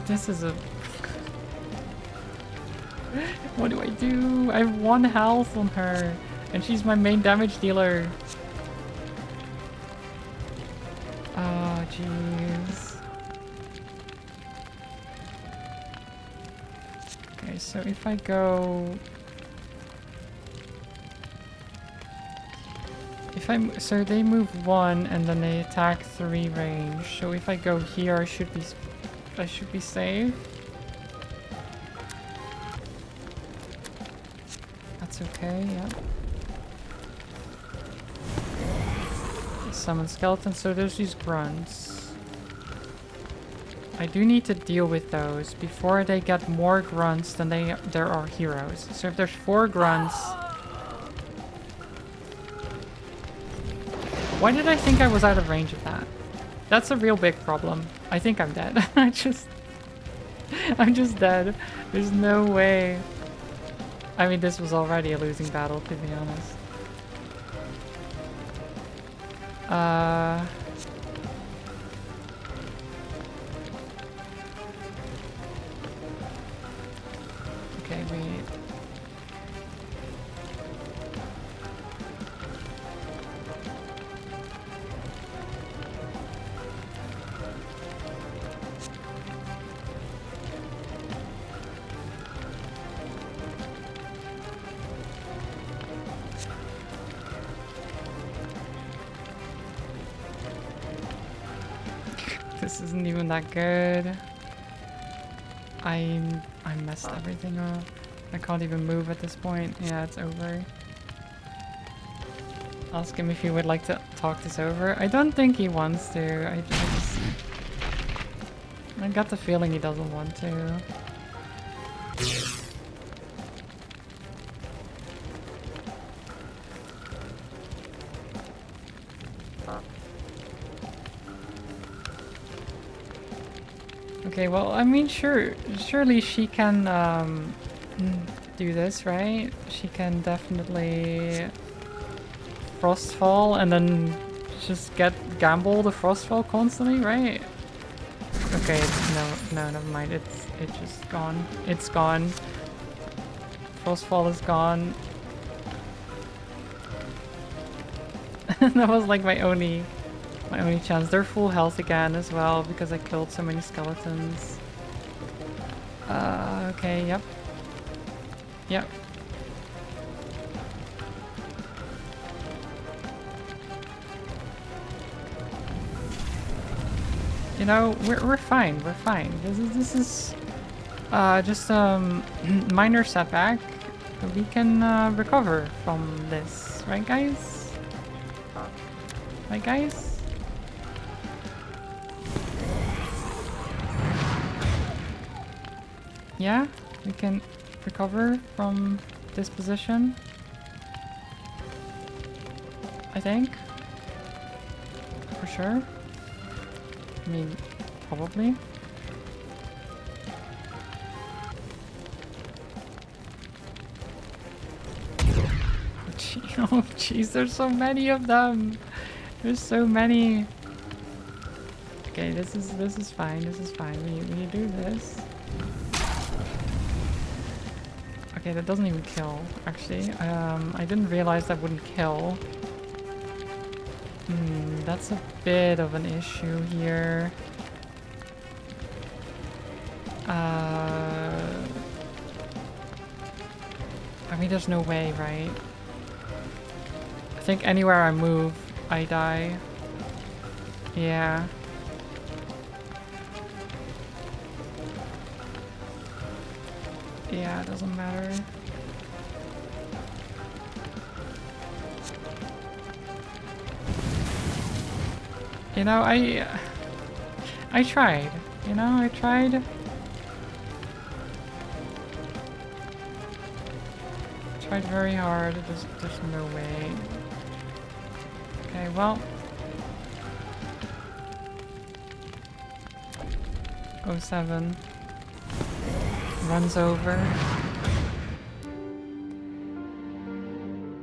This is a... What do I do? I have 1 health on her, and she's my main damage dealer. Oh, jeez. Okay, so if I go... So they move 1 and then they attack 3 range. So if I go here, I should be safe. That's okay, yeah. Summon skeletons, so there's these grunts. I do need to deal with those before they get more grunts than there are heroes. So if there's 4 grunts... Why did I think I was out of range of that? That's a real big problem. I think I'm dead. I'm just dead. There's no way. I mean, this was already a losing battle, to be honest. Okay, wait. This isn't even that good. I messed everything up. I can't even move at this point. Yeah, it's over. Ask him if he would like to talk this over. I don't think he wants to. I got the feeling he doesn't want to. Okay, well, I mean, surely she can do this, right? She can definitely Frostfall and then just gamble the Frostfall constantly, right? Okay, no, never mind. It's just gone. It's gone. Frostfall is gone. That was like my only chance. They're full health again as well because I killed so many skeletons. Okay, yep. Yep. You know, we're fine. We're fine. This is just minor setback. We can recover from this, right, guys? Right, guys? Yeah, we can recover from this position. I think. For sure. I mean, probably. Oh jeez, there's so many of them. There's so many. Okay, this is fine. This is fine. We do this. Okay, that doesn't even kill. Actually, I didn't realize that wouldn't kill. That's a bit of an issue here. I mean, there's no way, right? I think anywhere I move, I die. Yeah. Yeah, it doesn't matter. You know, I tried. You know, I tried. Tried very hard. There's no way. Okay, well. 07 runs over.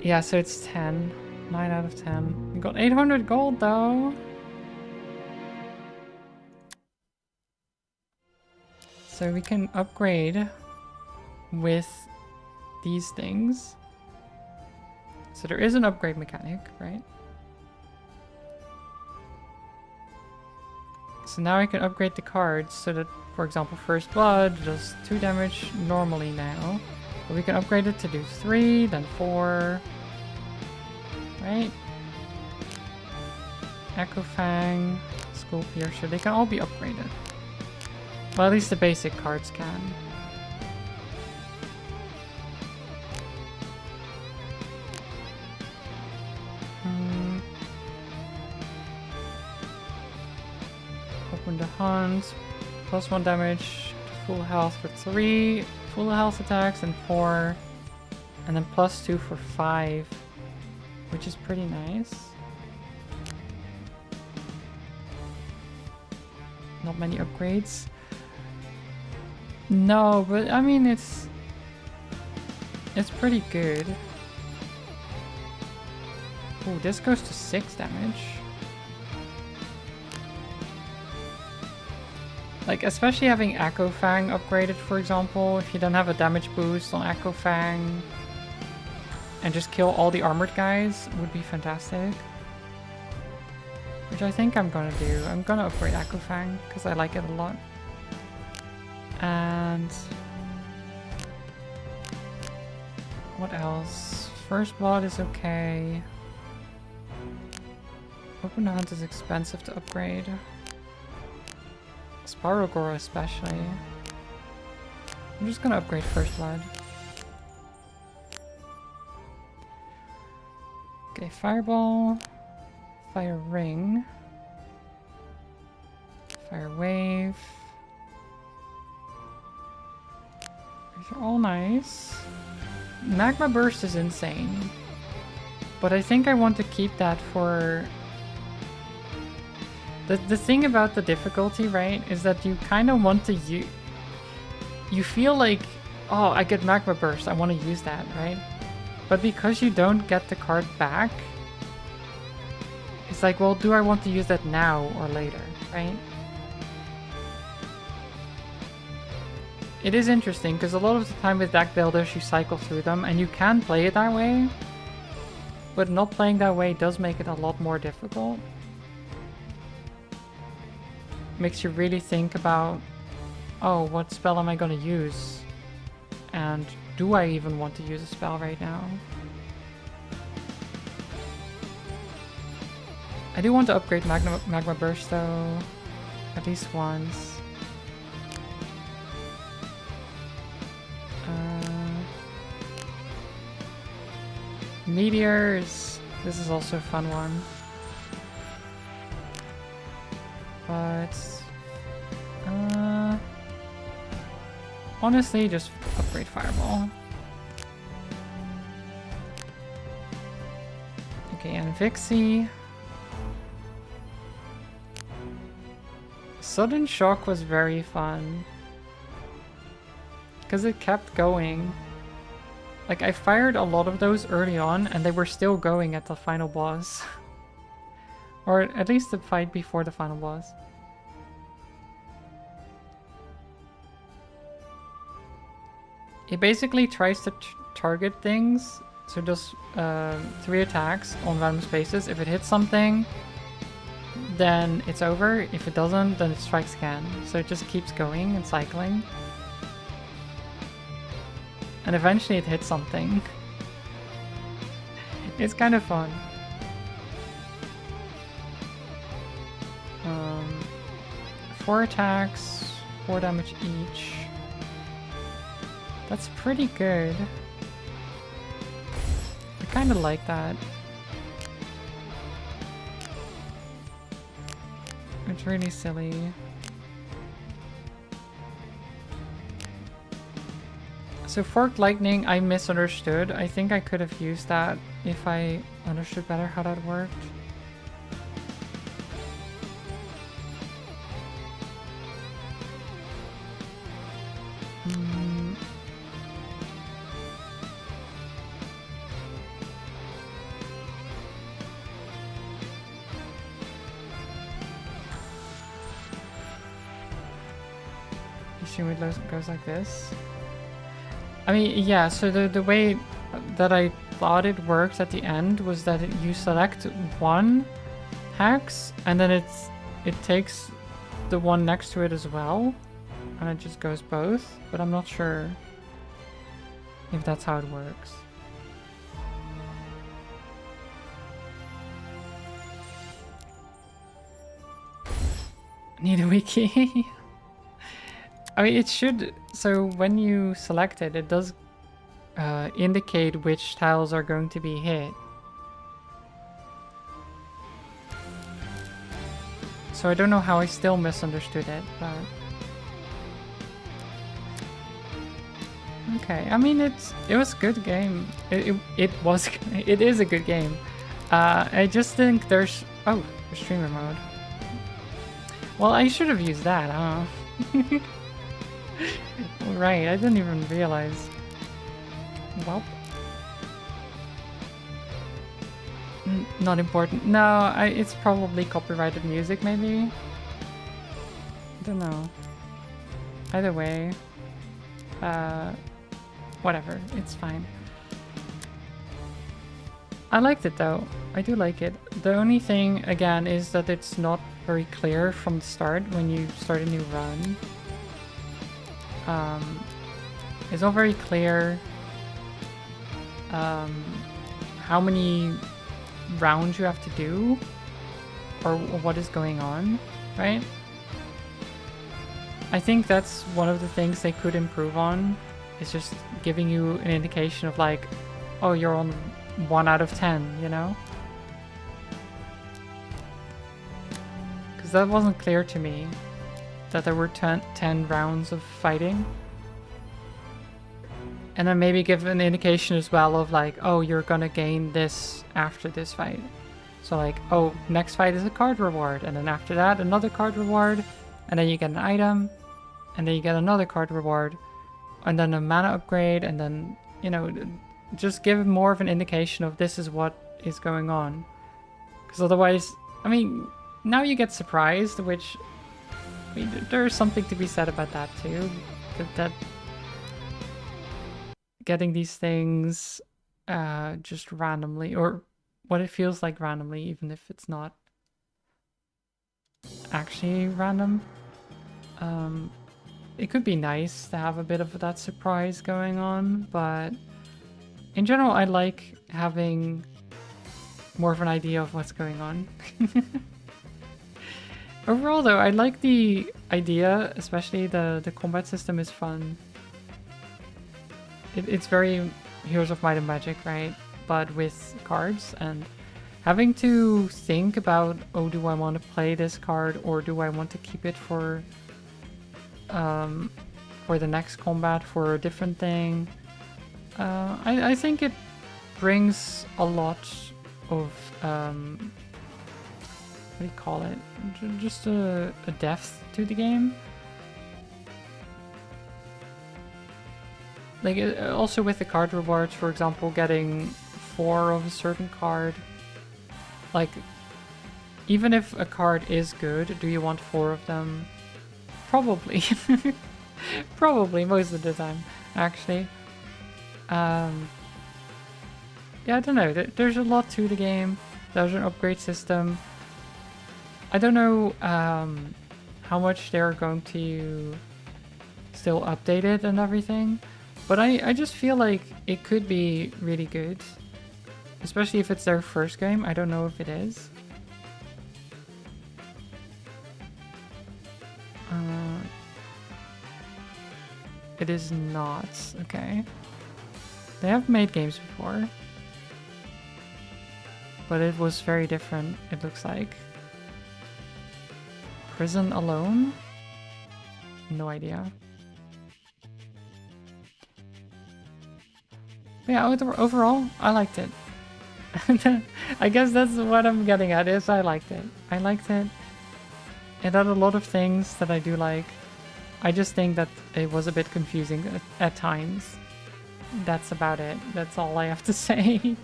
Yeah, so it's 10. 9 out of 10. We got 800 gold though. So we can upgrade with these things. So there is an upgrade mechanic, right? So now I can upgrade the cards so that, for example, First Blood does 2 damage normally now. But we can upgrade it to do 3, then 4. Right? Echo Fang, Skull Piercer, they can all be upgraded. Well, at least the basic cards can. Open the Hunt. Plus 1 damage to full health for 3. Full health attacks and 4. And then plus 2 for 5. Which is pretty nice. Not many upgrades. No, but I mean it's pretty good. Ooh, this goes to 6 damage. Like, especially having Echo Fang upgraded, for example, if you don't have a damage boost on Echo Fang and just kill all the armored guys, would be fantastic. Which I think I'm gonna do. I'm gonna upgrade Echo Fang because I like it a lot. And what else? First Blood is okay. Open Hunt is expensive to upgrade. Spirogora especially. I'm just gonna upgrade First Blood. Okay, Fireball, Fire Ring, Fire Wave. These are all nice. Magma Burst is insane. But I think I want to keep that for... The thing about the difficulty, right, is that you kind of want to use... You feel like, oh, I get Magma Burst, I want to use that, right? But because you don't get the card back, it's like, well, do I want to use that now or later, right? It is interesting, because a lot of the time with deck builders you cycle through them, and you can play it that way, but not playing that way does make it a lot more difficult. Makes you really think about, oh, what spell am I gonna use? And do I even want to use a spell right now? I do want to upgrade Magma Burst though, at least once. Meteors! This is also a fun one. But... honestly, just upgrade Fireball. Okay, and Vixie. Sudden Shock was very fun. Because it kept going. Like, I fired a lot of those early on, and they were still going at the final boss. Or at least the fight before the final boss. It basically tries to target things, so it does 3 attacks on random spaces. If it hits something, then it's over. If it doesn't, then it strikes again. So it just keeps going and cycling. And eventually it hits something. It's kind of fun. 4 attacks, 4 damage each. That's pretty good. I kind of like that. It's really silly. So Forked Lightning, I misunderstood. I think I could have used that if I understood better how that worked. Assume it goes like this. I mean, yeah, so the way that I thought it worked at the end was that you select one hex, and then it takes the one next to it as well, and it just goes both, but I'm not sure if that's how it works. Need a wiki. I mean, it should... So when you select it, it does indicate which tiles are going to be hit. So I don't know how I still misunderstood it, but... Okay, I mean, it was a good game. It is a good game. I just think there's... Oh, there's streamer mode. Well, I should have used that, huh? Right, I didn't even realize. Well, not important. No, it's probably copyrighted music, maybe. I don't know. Either way, whatever. It's fine. I liked it though. I do like it. The only thing, again, is that it's not very clear from the start when you start a new run. It's not very clear how many rounds you have to do or what is going on, right? I think that's one of the things they could improve on, is just giving you an indication of like, oh, you're on 1 out of 10, you know? Because that wasn't clear to me, that there were 10 rounds of fighting. And then maybe give an indication as well of like, oh, you're gonna gain this after this fight. So like, oh, next fight is a card reward, and then after that another card reward, and then you get an item, and then you get another card reward, and then a mana upgrade, and then, you know, just give more of an indication of this is what is going on. Because otherwise, I mean, now you get surprised, which, I mean, there's something to be said about that too. that getting these things just randomly, or what it feels like randomly, even if it's not actually random. It could be nice to have a bit of that surprise going on, but in general, I like having more of an idea of what's going on. Overall, though, I like the idea, especially the combat system is fun. It's very Heroes of Might and Magic, right? But with cards, and having to think about, oh, do I want to play this card or do I want to keep it for the next combat for a different thing? I think it brings a lot of what do you call it? Just a depth to the game. Like, also with the card rewards, for example, getting 4 of a certain card. Like, even if a card is good, do you want 4 of them? Probably. Probably, most of the time, actually. Yeah, I don't know. There's a lot to the game. There's an upgrade system. I don't know how much they're going to still update it and everything. But I just feel like it could be really good. Especially if it's their first game. I don't know if it is. It is not. Okay. They have made games before. But it was very different, it looks like. Prison Alone? No idea. Yeah, overall, I liked it. I guess that's what I'm getting at, is I liked it. I liked it. It had a lot of things that I do like. I just think that it was a bit confusing at times. That's about it. That's all I have to say.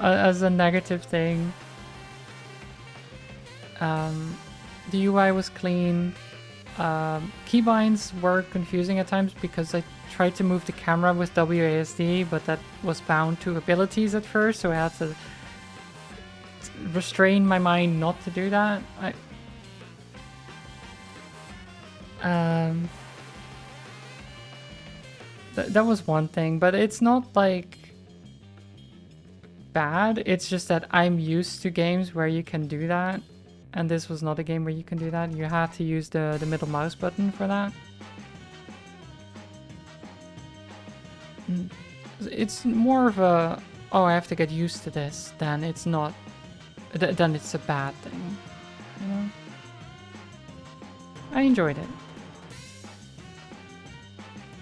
As a negative thing. The UI was clean. Keybinds were confusing at times because I tried to move the camera with WASD, but that was bound to abilities at first, so I had to restrain my mind not to do that. That was one thing, but it's not like bad. It's just that I'm used to games where you can do that, and this was not a game where you can do that. You had to use the middle mouse button for that. It's more of a, oh, I have to get used to this, than it's not, then it's a bad thing, you know? I enjoyed it.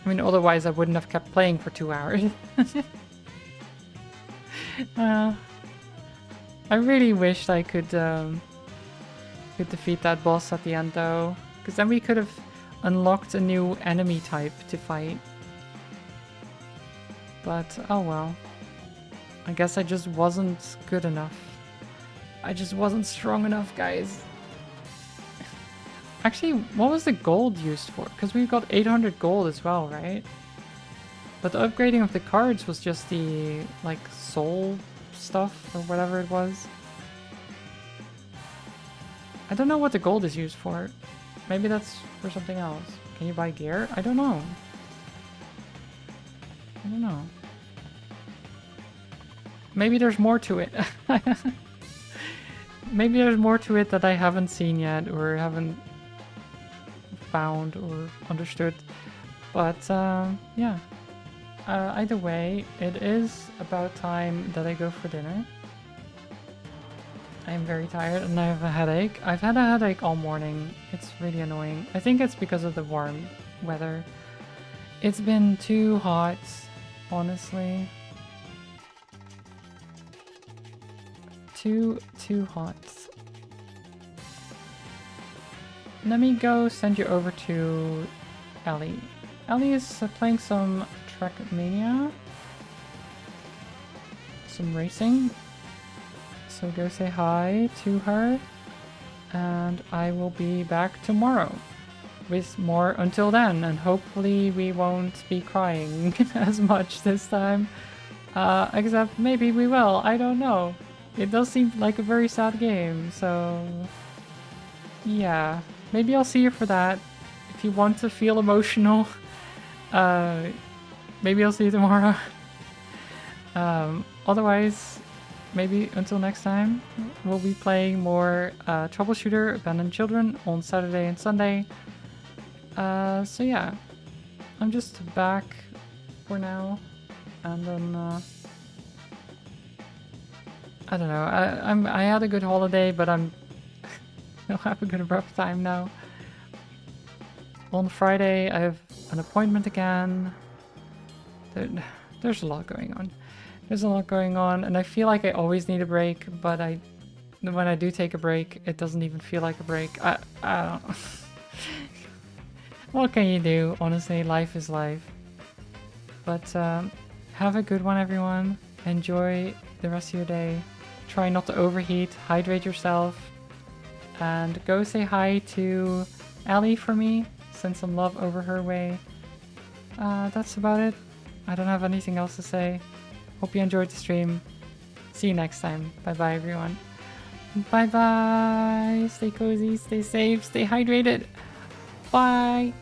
I mean, otherwise I wouldn't have kept playing for 2 hours. I really wished I could defeat that boss at the end, though, because then we could have unlocked a new enemy type to fight. But, oh well. I guess I just wasn't good enough. I just wasn't strong enough, guys. Actually, what was the gold used for? Because we got 800 gold as well, right? But the upgrading of the cards was just the, like, soul stuff, or whatever it was. I don't know what the gold is used for. Maybe that's for something else. Can you buy gear? I don't know. I don't know. Maybe there's more to it. Maybe there's more to it that I haven't seen yet, or haven't found or understood. But yeah. Either way, it is about time that I go for dinner. I am very tired and I have a headache. I've had a headache all morning. It's really annoying. I think it's because of the warm weather. It's been too hot, honestly. Too hot. Let me go send you over to Ellie. Ellie is playing some Trackmania. Some racing. So go say hi to her. And I will be back tomorrow. with more until then, and hopefully we won't be crying as much this time. Except maybe we will, I don't know. It does seem like a very sad game, so yeah. Maybe I'll see you for that. If you want to feel emotional, maybe I'll see you tomorrow. Otherwise, maybe until next time, we'll be playing more Troubleshooter Abandoned Children on Saturday and Sunday. So yeah, I'm just back for now, and then I don't know. I had a good holiday, but I'll have a good rough time now. On Friday, I have an appointment again. There's a lot going on. There's a lot going on, and I feel like I always need a break, but when I do take a break, it doesn't even feel like a break. I don't know. What can you do? Honestly, life is life. But have a good one, everyone. Enjoy the rest of your day. Try not to overheat. Hydrate yourself. And go say hi to Ellie for me. Send some love over her way. That's about it. I don't have anything else to say. Hope you enjoyed the stream. See you next time. Bye-bye, everyone. Bye-bye. Stay cozy, stay safe, stay hydrated. Bye.